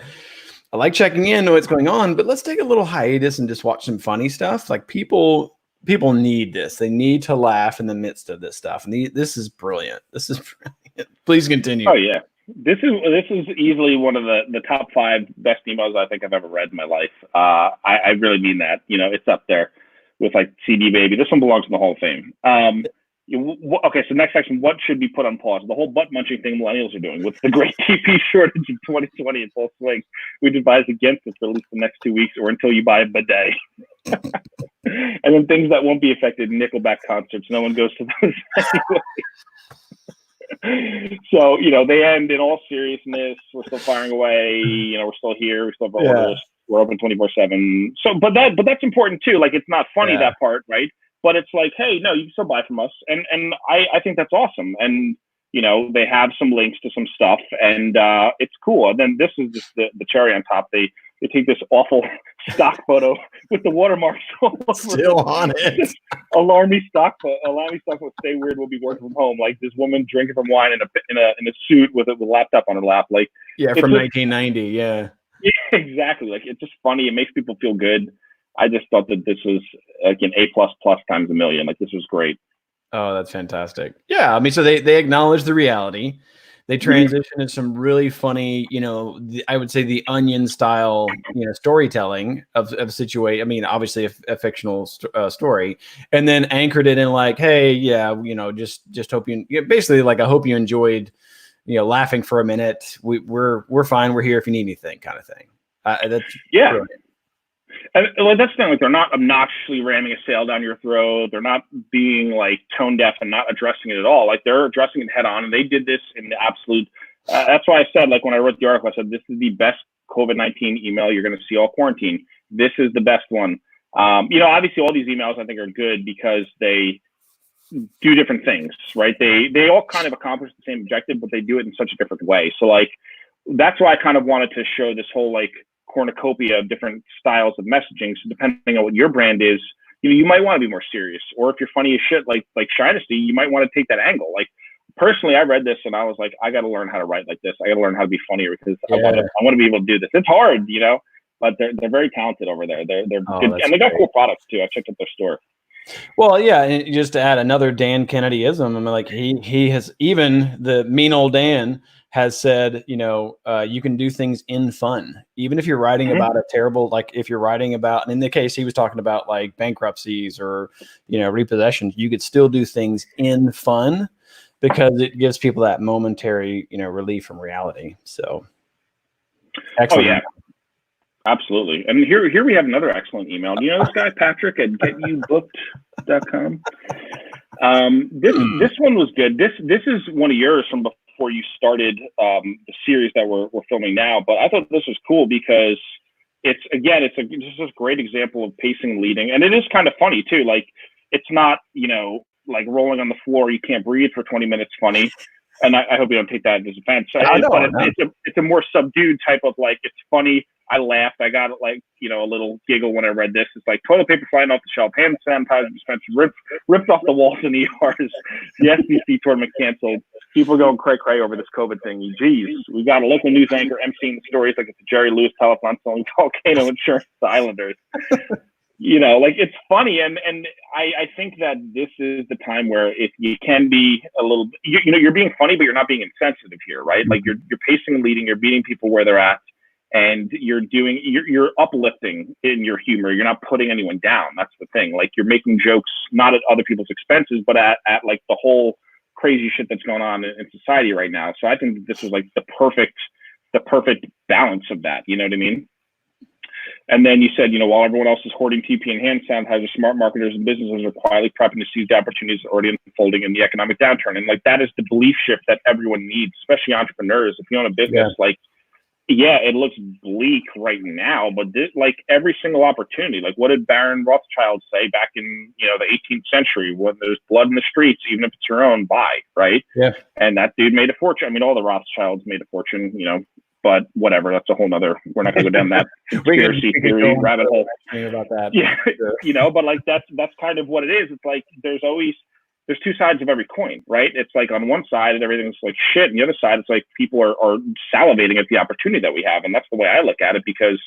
I like checking in, know what's going on, but let's take a little hiatus and just watch some funny stuff. Like, people need this. They need to laugh in the midst of this stuff. And this is brilliant. This is brilliant. Please continue. Oh yeah. This is easily one of the top 5 best emails I think I've ever read in my life. I really mean that. It's up there with like CD Baby. This one belongs in the Hall of Fame. Okay, so next section, what should be put on pause? The whole butt munching thing millennials are doing with the great TP shortage of 2020 in full swing. We advise against it for at least the next 2 weeks or until you buy a bidet. And then things that won't be affected, Nickelback concerts. No one goes to those anyway. So, they end in all seriousness. We're still firing away. We're still here. We still have orders. We're open 24/7. So, but that's important too. Like, it's not funny, that part, right? But it's like, hey, no, you can still buy from us. And I think that's awesome. And, they have some links to some stuff, and it's cool. And then this is just the cherry on top. They take this awful stock photo with the watermarks all over still on it. Alarmy stock will stay weird. We'll be working from home. Like this woman drinking from wine in a suit with a laptop on her lap. Like, from 1990. Yeah, exactly. Like, it's just funny. It makes people feel good. I just thought that this was like an A++ times a million. Like, this was great. Oh, that's fantastic. Yeah, I mean, so they acknowledge the reality. They transition into some really funny, I would say the Onion style, storytelling of situation. I mean, obviously a fictional story, and then anchored it in like, hey, yeah, just hope you basically like, I hope you enjoyed, laughing for a minute. We're fine. We're here if you need anything, kind of thing. That's brilliant. And that's the thing, like, they're not obnoxiously ramming a sale down your throat. They're not being like tone deaf and not addressing it at all. Like, they're addressing it head on, and they did this in the absolute. That's why I said, like, when I wrote the article, I said this is the best COVID-19 email you're going to see all quarantine. This is the best one. Obviously, all these emails I think are good because they do different things, right? They all kind of accomplish the same objective, but they do it in such a different way. So, like, that's why I kind of wanted to show this whole like cornucopia of different styles of messaging. So depending on what your brand is, you might want to be more serious, or if you're funny as shit, like Shyness, you might want to take that angle. Like, personally, I read this and I was like, I got to learn how to write like this. I got to learn how to be funnier because I want to be able to do this. It's hard, but they're very talented over there. They're good, and they got cool products too. I checked out their store. Well, yeah, and just to add another Dan Kennedyism, I mean, like he has, even the mean old Dan has said, you can do things in fun, even if you're writing about a terrible, like if you're writing about, and in the case he was talking about like bankruptcies or, repossessions, you could still do things in fun because it gives people that momentary, relief from reality. So, excellent. Oh, yeah. Absolutely. And here we have another excellent email. Do you know this guy, Patrick, at getyoutbooked.com? This one was good. This is one of yours from before you started the series that we're filming now. But I thought this was cool because it's just a great example of pacing and leading. And it is kind of funny too. Like, it's not, like rolling on the floor, you can't breathe for 20 minutes funny. And I hope you don't take that as offense. It's a more subdued type of, like, it's funny. I laughed. I got like, a little giggle when I read this. It's like toilet paper flying off the shelf, hand sanitizer dispenser ripped off the walls in ERs. The SBC tournament canceled. People going cray over this COVID thing. Geez, we got a local news anchor emceeing stories like it's a Jerry Lewis telethon selling volcano insurance to Islanders. Like, it's funny, and I think that this is the time where if you can be a little, you're being funny, but you're not being insensitive here, right? Like, you're pacing and leading, you're meeting people where they're at. And you're uplifting in your humor. You're not putting anyone down. That's the thing. Like, you're making jokes, not at other people's expenses, but at like the whole crazy shit that's going on in society right now. So I think that this was like the perfect balance of that. You know what I mean? And then you said, while everyone else is hoarding TP and hand sanitizer, smart marketers and businesses are quietly prepping to seize the opportunities already unfolding in the economic downturn. And like, that is the belief shift that everyone needs, especially entrepreneurs. If you own a business, like, Yeah, it looks bleak right now, but like every single opportunity, like what did Baron Rothschild say back in, the 18th century, when there's blood in the streets, even if it's your own, buy, right? Yeah. And that dude made a fortune. I mean, all the Rothschilds made a fortune, but whatever, that's a whole nother, we're not gonna go down that conspiracy theory rabbit hole. About that. Yeah, but like that's kind of what it is. It's like there's two sides of every coin, right? It's like on one side everything's like shit, and the other side it's like people are salivating at the opportunity that we have, and that's the way I look at it, because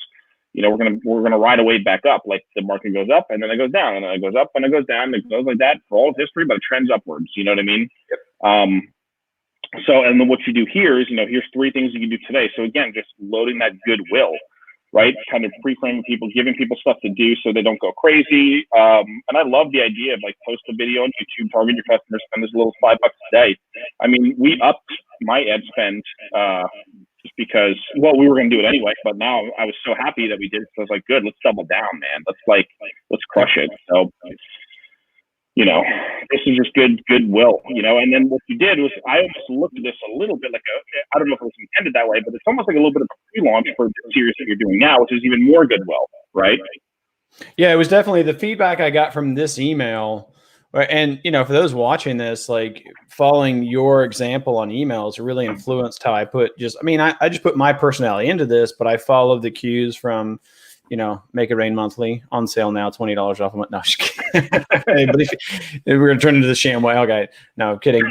we're gonna ride a wave back up. Like the market goes up and then it goes down, and then it goes up and it goes down, and it goes like that for all of history, but it trends upwards. You know what I mean? Yep. So, and then what you do here is, here's 3 things you can do today. So again, just loading that goodwill, right? Kind of pre-framing people, giving people stuff to do so they don't go crazy. And I love the idea of like post a video on YouTube, target your customers, spend this little $5 a day. I mean, we upped my ad spend just because, well, we were going to do it anyway, but now I was so happy that we did it. So I was like, good, let's double down, man. Let's crush it. So, this is just goodwill, and then what you did was I almost looked at this a little bit like I don't know if it was intended that way, but it's almost like a little bit of a pre-launch for the series that you're doing now, which is even more goodwill, right? Yeah, it was definitely the feedback I got from this email. And, for those watching this, like following your example on emails really influenced how I I just put my personality into this, but I followed the cues from, Make It Rain Monthly, on sale now, $20 off. No, just kidding. But we're going to turn into the ShamWow guy. No, kidding.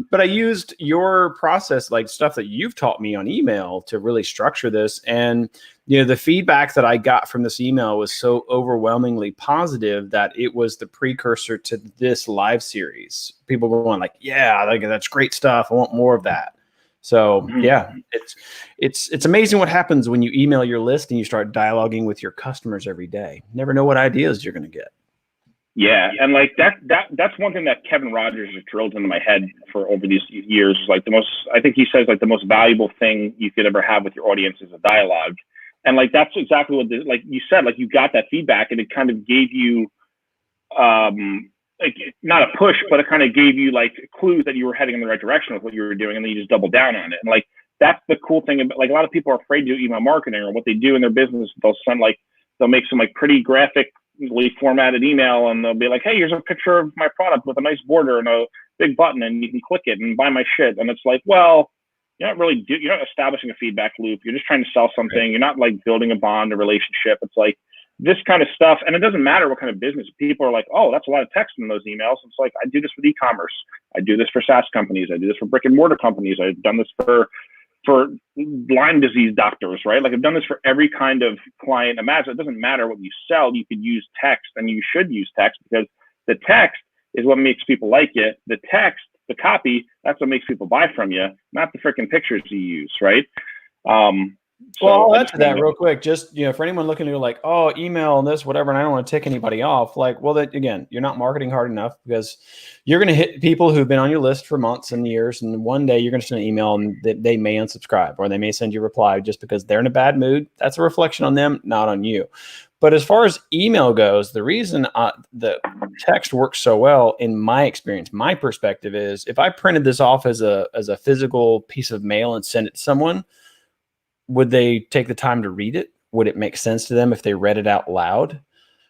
But I used your process, like stuff that you've taught me on email, to really structure this. And, the feedback that I got from this email was so overwhelmingly positive that it was the precursor to this live series. People were going like, yeah, that's great stuff. I want more of that. So yeah, it's amazing what happens when you email your list and you start dialoguing with your customers every day. Never know what ideas you're going to get. Yeah, and like that's one thing that Kevin Rogers has drilled into my head for over these years. Like I think he says like the most valuable thing you could ever have with your audience is a dialogue. And like that's exactly what like you said, like you got that feedback and it kind of gave you like not a push, but it kind of gave you like clues that you were heading in the right direction with what you were doing, and then you just double down on it. And like that's the cool thing about, like, a lot of people are afraid to do email marketing, or what they do in their business, they'll make some like pretty graphically formatted email, and they'll be like, hey, here's a picture of my product with a nice border and a big button, and you can click it and buy my shit. And it's like, well, you're not establishing a feedback loop. You're just trying to sell something. You're not like building a bond, a relationship. It's like this kind of stuff. And it doesn't matter what kind of business. People are like, oh, that's a lot of text in those emails. It's like, I do this with e-commerce. I do this for SaaS companies. I do this for brick and mortar companies. I've done this for Lyme disease doctors, right? Like I've done this for every kind of client. Imagine, it doesn't matter what you sell. You could use text, and you should use text, because the text is what makes people like it. The text, the copy, that's what makes people buy from you, not the freaking pictures you use, right? Well, I'll answer that real quick. Just, for anyone looking to like, oh, email and this, whatever, and I don't want to tick anybody off. Like, well, that again, you're not marketing hard enough, because you're going to hit people who've been on your list for months and years, and one day you're going to send an email and they may unsubscribe, or they may send you a reply just because they're in a bad mood. That's a reflection on them, not on you. But as far as email goes, the reason the text works so well, in my experience, my perspective is, if I printed this off as a physical piece of mail and sent it to someone, would they take the time to read it? Would it make sense to them if they read it out loud?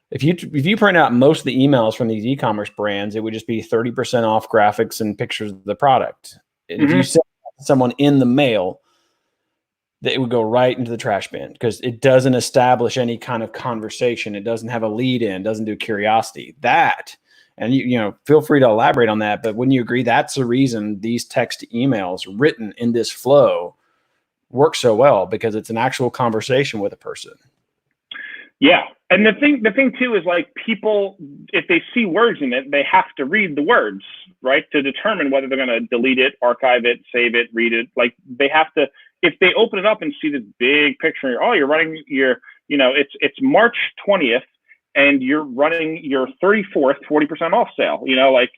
If you print out most of the emails from these e-commerce brands, it would just be 30% off graphics and pictures of the product. And if you send someone in the mail, that it would go right into the trash bin, because it doesn't establish any kind of conversation. It doesn't have a lead in, doesn't do curiosity. That, and you feel free to elaborate on that, but wouldn't you agree that's the reason these text emails written in this flow work so well, because it's an actual conversation with a person? Yeah. And the thing too is, like, people, if they see words in it, they have to read the words, right, to determine whether they're going to delete it, archive it, save it, read it. Like, they have to, if they open it up and see this big picture, oh, you're running your, it's March 20th and you're running your 34th 40% off sale, like,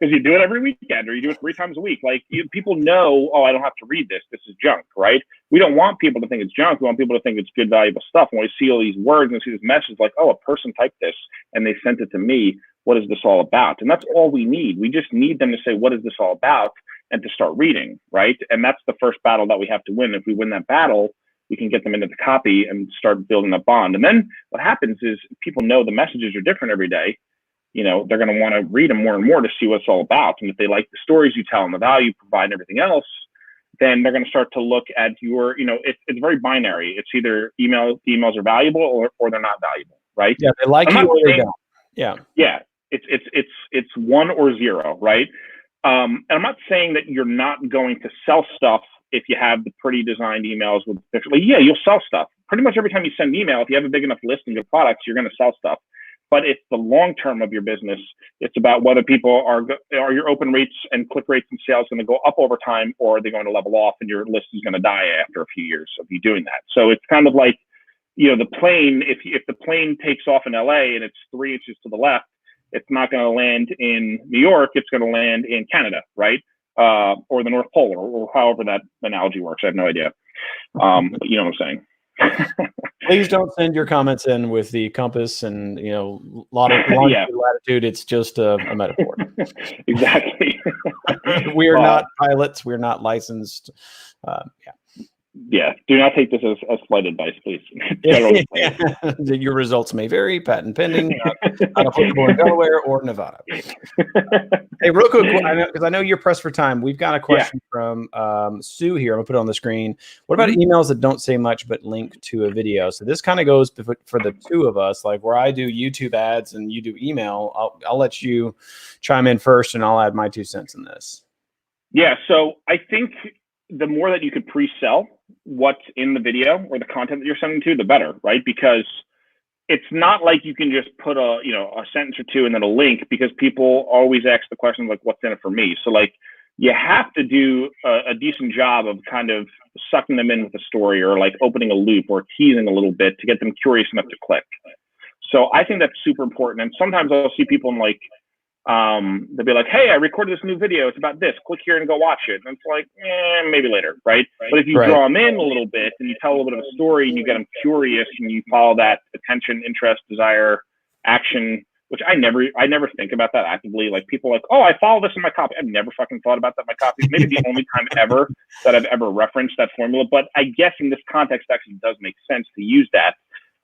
because you do it every weekend, or you do it 3 times a week. Like, people know, oh, I don't have to read this. This is junk, right? We don't want people to think it's junk. We want people to think it's good, valuable stuff. When we see all these words and see this message, like, oh, a person typed this and they sent it to me. What is this all about? And that's all we need. We just need them to say, what is this all about? and to start reading, right? And that's the first battle that we have to win. If we win that battle, we can get them into the copy and start building a bond. And then what happens is people know the messages are different every day. You know, they're going to want to read them more and more to see what it's all about. And if they like the stories you tell and the value you provide and everything else, then they're going to start to look at your, you know, it's very binary. It's either emails are valuable or they're not valuable, right? Yeah, they like you or they don't. Yeah. Yeah. It's 1 or 0, right? And I'm not saying that you're not going to sell stuff if you have the pretty designed emails with pictures. Like, yeah, you'll sell stuff. Pretty much every time you send an email, if you have a big enough list of your products, you're going to sell stuff. But it's the long term of your business. It's about whether people are your open rates and click rates and sales going to go up over time, or are they going to level off and your list is going to die after a few years of you doing that. So it's kind of like, you know, the plane, if the plane takes off in LA and it's 3 inches to the left, it's not going to land in New York. It's going to land in Canada, right? Or the North Pole, or however that analogy works. I have no idea. But you know what I'm saying. Please don't send your comments in with the compass and, you know, latitude. It's just a metaphor. Exactly. We are not pilots. We're not licensed. Yeah. Do not take this as flight advice, please. Your results may vary. Patent pending. Not applicable in Delaware or Nevada. Hey, real quick, because I know you're pressed for time. We've got a question from Sue here. I'm gonna put it on the screen. What about emails that don't say much but link to a video? So this kind of goes for the two of us, like where I do YouTube ads and you do email. I'll let you chime in first, and I'll add my 2 cents in this. Yeah. So I think the more that you could pre-sell what's in the video or the content that you're sending to, the better, right? Because it's not like you can just put a sentence or two and then a link, because people always ask the question like, what's in it for me? So like, you have to do a decent job of kind of sucking them in with a story, or like opening a loop or teasing a little bit to get them curious enough to click. So I think that's super important. And sometimes I'll see people in like, they'll be like, hey, I recorded this new video. It's about this. Click here and go watch it. And it's like, maybe later, right? But if you draw them in a little bit and you tell a little bit of a story and you get them curious and you follow that attention, interest, desire, action, which I never think about that actively. Like people are like, oh, I follow this in my copy. I've never fucking thought about that in my copy. Maybe the only time ever that I've ever referenced that formula. But I guess in this context, actually does make sense to use that.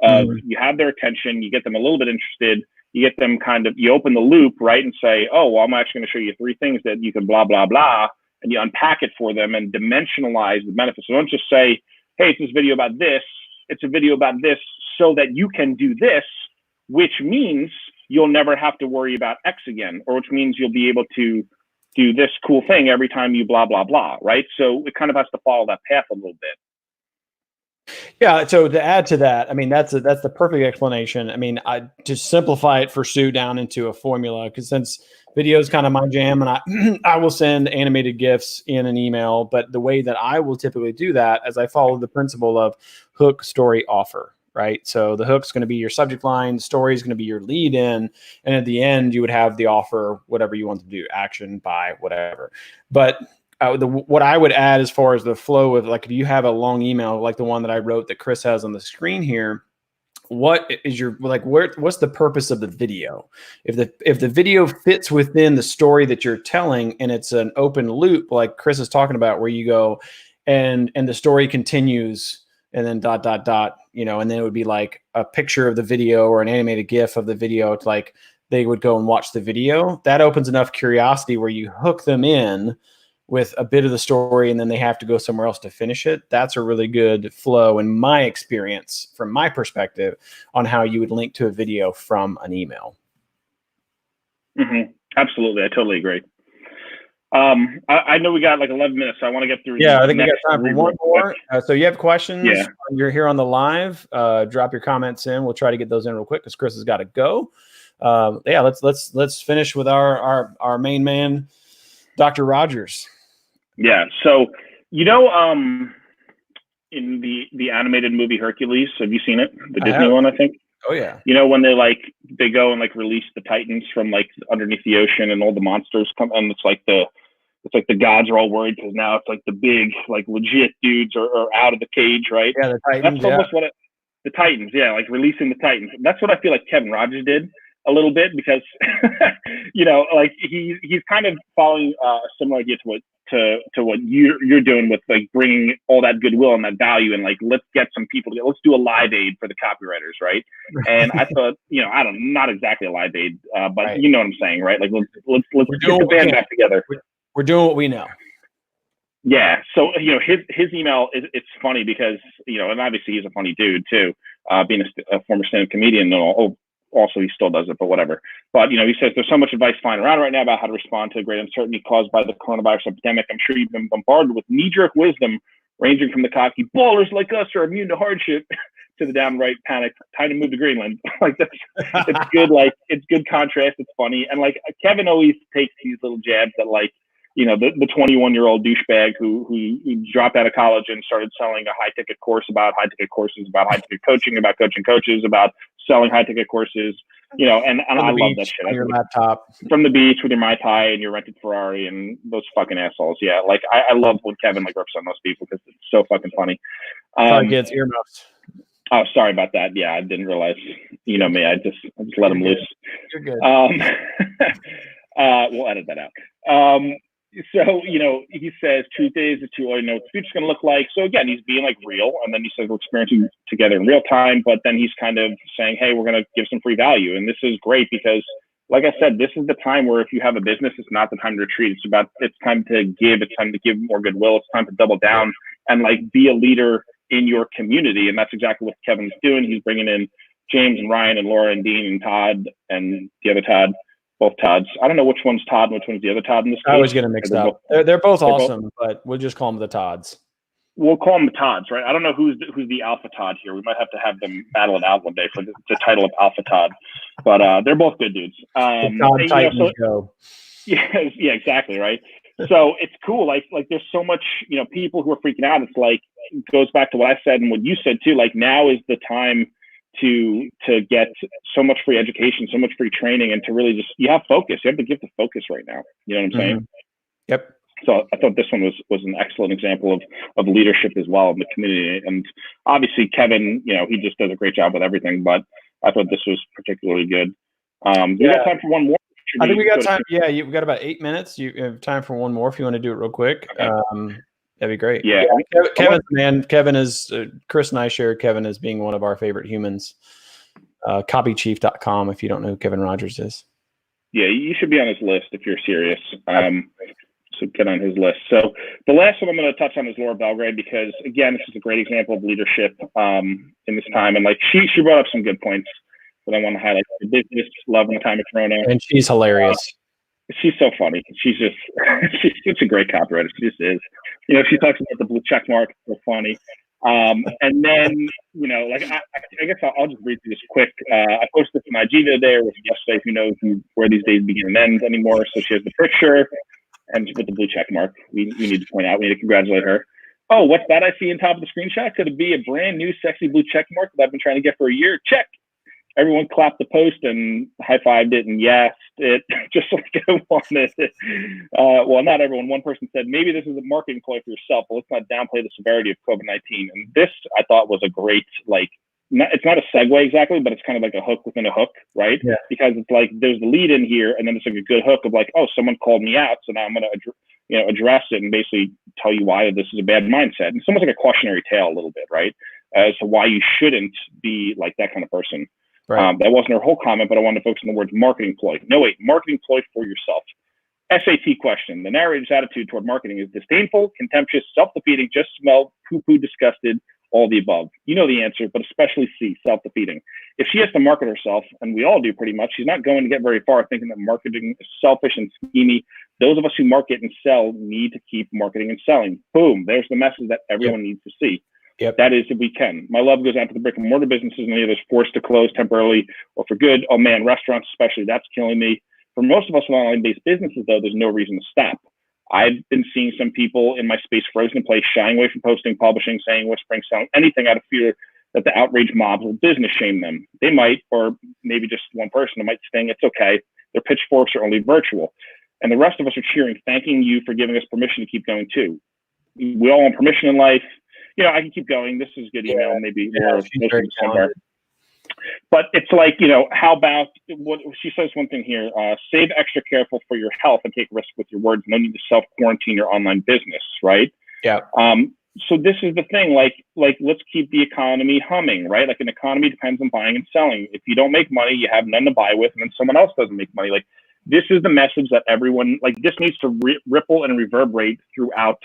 You have their attention, you get them a little bit interested, you get them you open the loop, right? And say, oh, well, I'm actually going to show you 3 things that you can blah, blah, blah. And you unpack it for them and dimensionalize the benefits. So don't just say, hey, it's this video about this. It's a video about this so that you can do this, which means you'll never have to worry about X again, or which means you'll be able to do this cool thing every time you blah, blah, blah, right? So it kind of has to follow that path a little bit. Yeah. So to add to that, I mean, that's the perfect explanation. I mean, I just simplify it for Sue down into a formula, because since video is kind of my jam, and I will send animated GIFs in an email, but the way that I will typically do that is I follow the principle of hook, story, offer, right? So the hook's going to be your subject line, story is going to be your lead in, and at the end you would have the offer, whatever you want to do, action, buy, whatever. But what I would add as far as the flow of, like, if you have a long email like the one that I wrote that Chris has on the screen here, what is your, like, what's the purpose of the video? If the video fits within the story that you're telling, and it's an open loop like Chris is talking about, where you go and the story continues and then ... you know, and then it would be like a picture of the video or an animated GIF of the video. It's like they would go and watch the video. That opens enough curiosity where you hook them in with a bit of the story, and then they have to go somewhere else to finish it. That's a really good flow in my experience, from my perspective, on how you would link to a video from an email. Mm-hmm. Absolutely. I totally agree. I know we got like 11 minutes, so I want to get through. Yeah, I think we got time for one more. So you have questions? Yeah. You're here on the live. Drop your comments in. We'll try to get those in real quick because Chris has got to go. Yeah, let's finish with our main man, Dr. Rogers. Yeah. So, you know, in the animated movie Hercules, have you seen it? The Disney one, I think. Oh yeah. You know, when they go and like release the Titans from like underneath the ocean, and all the monsters come, and it's like the gods are all worried because now it's like the big, like, legit dudes are out of the cage, right? Yeah, the Titans. That's almost the Titans, yeah, like releasing the Titans. That's what I feel like Kevin Rogers did a little bit, because you know, like he's kind of following a similar idea to what to what you're doing with like bringing all that goodwill and that value, and like let's get some people together. Let's do a live aid for the copywriters, right? And I thought, not exactly a live aid, but right. You know what I'm saying, right? Like let's get the band back together. We're doing what we know. Yeah. So, his email it's funny because, and obviously he's a funny dude too, being a former stand-up comedian. Also he still does it, but whatever. But, he says there's so much advice flying around right now about how to respond to the great uncertainty caused by the coronavirus epidemic. I'm sure you've been bombarded with knee-jerk wisdom, ranging from the cocky ballers like us are immune to hardship to the downright panic, time to move to Greenland. Like it's good. Like it's good contrast. It's funny. And like Kevin always takes these little jabs that like, the 21-year-old douchebag who dropped out of college and started selling a high-ticket course about high-ticket courses, about high-ticket coaching, about coaching coaches, about selling high-ticket courses, and I love that shit. On your laptop. From the beach with your Mai Tai and your rented Ferrari and those fucking assholes. Yeah, like I love when Kevin like rips on those people because it's so fucking funny. Probably gets earmuffs. Oh, sorry about that. Yeah, I didn't realize. You know me. I just let him loose. You're good. We'll edit that out. So, he says, truth is, it's too early to know what the future's going to look like. So again, he's being like real. And then he says we're experiencing together in real time. But then he's kind of saying, hey, we're going to give some free value. And this is great because, like I said, this is the time where if you have a business, it's not the time to retreat. It's time to give. It's time to give more goodwill. It's time to double down and like be a leader in your community. And that's exactly what Kevin's doing. He's bringing in James and Ryan and Laura and Dean and Todd and the other Todd. Both Todds. I don't know which one's Todd and which one's the other Todd in this case. I always get them mixed up. They're both awesome, but we'll just call them the Todds. We'll call them the Todds, right? I don't know who's the Alpha Todd here. We might have to have them battle it out one day for the title of Alpha Todd. But they're both good dudes. Go. Yeah, exactly, right? So it's cool. Like there's so much, people who are freaking out. It's like it goes back to what I said and what you said too. Like now is the time to get so much free education, so much free training, and to really just you have focus. You have the gift of focus right now. You know what I'm saying? Yep. So I thought this one was an excellent example of leadership as well in the community. And obviously Kevin, he just does a great job with everything. But I thought this was particularly good. We got time for one more. I think we got time. Yeah, you've got about 8 minutes. You have time for one more if you want to do it real quick. Okay. That'd be great. Yeah. Kevin's man. Kevin is, Chris and I share Kevin as being one of our favorite humans. Copychief.com if you don't know who Kevin Rogers is. Yeah, you should be on his list if you're serious. So get on his list. So the last one I'm going to touch on is Laura Belgrade because, again, this is a great example of leadership in this time. And like she brought up some good points that I want to highlight. The business, love in the time of Corona. And she's hilarious. She's so funny. She's such a great copywriter. She just is. She talks about the blue check mark. It's so funny. And then, I guess I'll just read through this quick. I posted this on IG the other day, or was it yesterday? Who knows where these days begin and end anymore? So she has the picture and with the blue check mark. We need to point out. We need to congratulate her. Oh, what's that I see on top of the screenshot? Could it be a brand new sexy blue check mark that I've been trying to get for a year? Check. Everyone clapped the post and high-fived it and yes it just like I wanted it. Well, not everyone. One person said, maybe this is a marketing ploy for yourself, but let's not downplay the severity of COVID-19. And this, I thought, was a great, it's not a segue exactly, but it's kind of like a hook within a hook, right? Yeah. Because it's like there's the lead in here, and then it's like a good hook of like, oh, someone called me out, so now I'm going to address it and basically tell you why this is a bad mindset. And it's almost like a cautionary tale a little bit, right? As to why you shouldn't be like that kind of person. Right. That wasn't her whole comment, but I wanted to focus on the words marketing ploy. No, wait, marketing ploy for yourself. SAT question. The narrator's attitude toward marketing is disdainful, contemptuous, self-defeating, just smell, poo-poo, disgusted, all the above. You know the answer, but especially C, self-defeating. If she has to market herself, and we all do pretty much, she's not going to get very far thinking that marketing is selfish and schemy. Those of us who market and sell need to keep marketing and selling. Boom. There's the message that everyone needs to see. Yep. That is, if we can. My love goes out to the brick and mortar businesses and any of those forced to close temporarily or for good. Oh man, restaurants especially, that's killing me. For most of us with online-based businesses, though, there's no reason to stop. I've been seeing some people in my space frozen in place, shying away from posting, publishing, saying, whispering, selling anything out of fear that the outraged mobs will business shame them. They might, or maybe just one person might saying it's okay. Their pitchforks are only virtual. And the rest of us are cheering, thanking you for giving us permission to keep going too. We all want permission in life. I can keep going. This is good email. Maybe more somewhere. But it's like, you know, how about what she says one thing here, save extra careful for your health and take risks with your words. No need to self quarantine your online business, right? Yeah. So this is the thing, like let's keep the economy humming, right? Like an economy depends on buying and selling. If you don't make money, you have none to buy with, and then someone else doesn't make money. Like this is the message that everyone, like this needs to ripple and reverberate throughout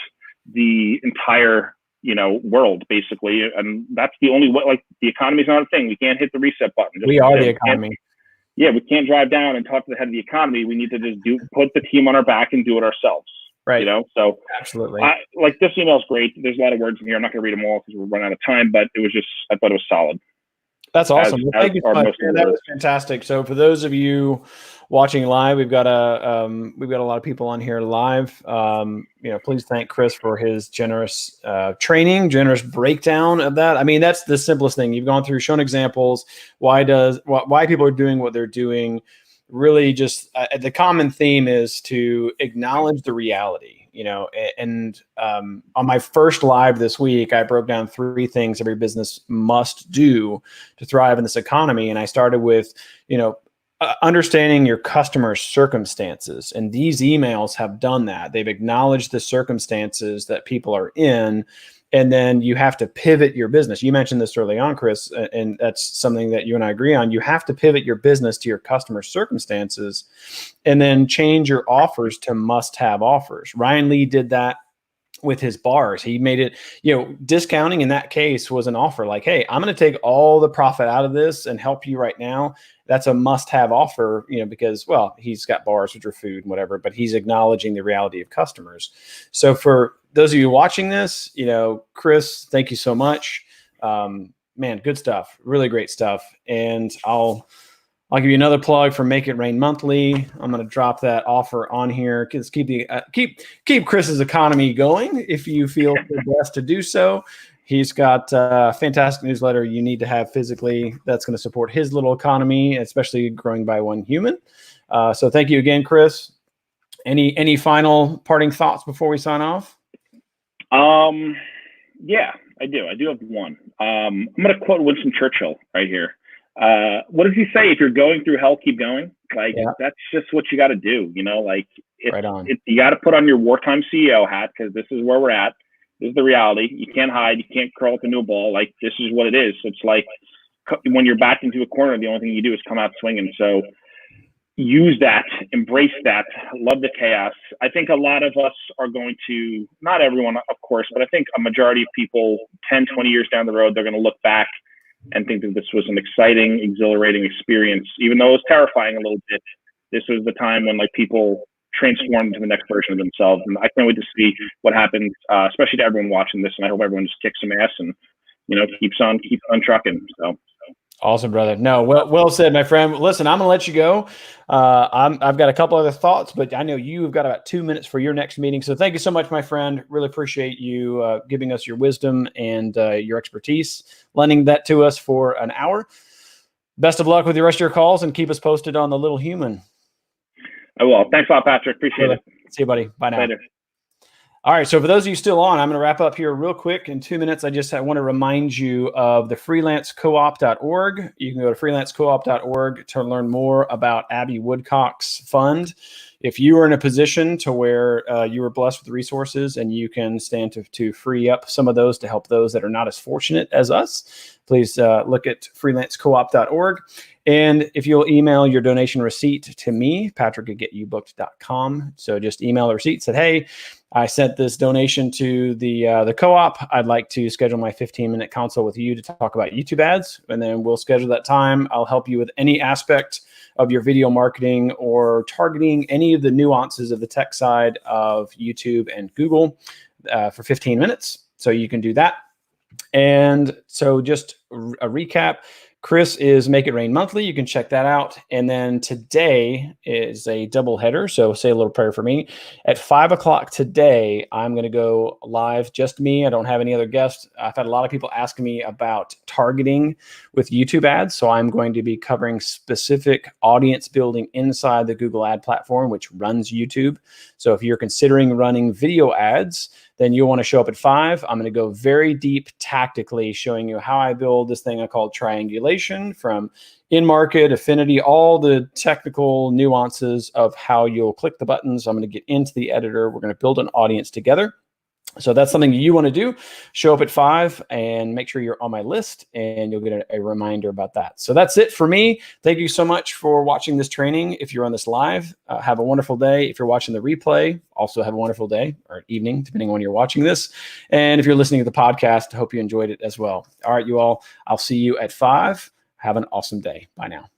the entire, you know, world basically. And that's the only way. Like the economy is not a thing. We can't hit the reset button. We are the economy. Yeah, we can't drive down and talk to the head of the economy. We need to just put the team on our back and do it ourselves. Right. You know, so absolutely. Like this email is great. There's a lot of words in here. I'm not going to read them all because we're running out of time, but it was just, I thought it was solid. That's awesome. Thank you so much. That was fantastic. So for those of you watching live, we've got a lot of people on here live. You know, please thank Chris for his generous training, generous breakdown of that. I mean, that's the simplest thing. You've gone through, shown examples. Why people are doing what they're doing. Really, just the common theme is to acknowledge the reality. You know, and on my first live this week, I broke down 3 things every business must do to thrive in this economy. And I started with, you know, understanding your customer's circumstances. And these emails have done that. They've acknowledged the circumstances that people are in. And then you have to pivot your business. You mentioned this early on, Chris, and that's something that you and I agree on. You have to pivot your business to your customer circumstances and then change your offers to must-have offers. Ryan Lee did that with his bars. He made it, you know, discounting in that case was an offer like, hey, I'm going to take all the profit out of this and help you right now. That's a must-have offer, you know, because, well, he's got bars, which are food and whatever, but he's acknowledging the reality of customers. So for those of you watching this, you know, Chris, thank you so much. Man, good stuff. Really great stuff. And I'll give you another plug for Make It Rain Monthly. I'm going to drop that offer on here. Keep Chris's economy going if you feel best to do so. He's got a fantastic newsletter you need to have physically that's going to support his little economy, especially growing by one human. So thank you again, Chris. Any final parting thoughts before we sign off? Yeah, I do. I do have one. I'm going to quote Winston Churchill right here. What does he say? If you're going through hell, keep going. Like, that's just what you got to do. You know, like you got to put on your wartime CEO hat because this is where we're at. This is the reality. You can't hide. You can't curl up into a ball. Like, this is what it is. So it's like when you're backed into a corner, the only thing you do is come out swinging. So use that, embrace that, love the chaos. I think a lot of us are going to, not everyone, of course, but I think a majority of people 10, 20 years down the road, they're going to look back and think that this was an exciting, exhilarating experience. Even though it was terrifying a little bit, this was the time when like people transformed into the next version of themselves. And I can't wait to see what happens, especially to everyone watching this. And I hope everyone just kicks some ass and, you know, keeps on trucking. So. Awesome, brother. No, well said, my friend. Listen, I'm going to let you go. I've got a couple other thoughts, but I know you've got about 2 minutes for your next meeting. So thank you so much, my friend. Really appreciate you giving us your wisdom and your expertise, lending that to us for an hour. Best of luck with the rest of your calls and keep us posted on the little human. I will. Thanks a lot, Patrick. Appreciate it. See you, buddy. Bye now. Later. All right, so for those of you still on, I'm going to wrap up here real quick in 2 minutes. I want to remind you of the freelancecoop.org. You can go to freelancecoop.org to learn more about Abby Woodcock's fund. If you are in a position to where you are blessed with resources and you can stand to free up some of those to help those that are not as fortunate as us, please look at freelancecoop.org. And if you'll email your donation receipt to me, patrick@getyobooked.com. So just email a receipt, said, hey, I sent this donation to the co-op. I'd like to schedule my 15-minute consult with you to talk about YouTube ads. And then we'll schedule that time. I'll help you with any aspect of your video marketing or targeting any of the nuances of the tech side of YouTube and Google for 15 minutes. So you can do that. And so just a recap. Chris is Make It Rain Monthly. You can check that out. And then today is a double header. So say a little prayer for me. At 5 o'clock today, I'm going to go live, just me. I don't have any other guests. I've had a lot of people asking me about targeting with YouTube ads. So I'm going to be covering specific audience building inside the Google ad platform, which runs YouTube. So if you're considering running video ads, then you'll want to show up at 5. I'm going to go very deep tactically, showing you how I build this thing I call triangulation, from in-market, affinity, all the technical nuances of how you'll click the buttons. I'm going to get into the editor. We're going to build an audience together. So that's something you want to do. Show up at 5 and make sure you're on my list, and you'll get a reminder about that. So that's it for me. Thank you so much for watching this training. If you're on this live, have a wonderful day. If you're watching the replay, also have a wonderful day or evening, depending on when you're watching this. And if you're listening to the podcast, I hope you enjoyed it as well. All right, you all, I'll see you at 5. Have an awesome day. Bye now.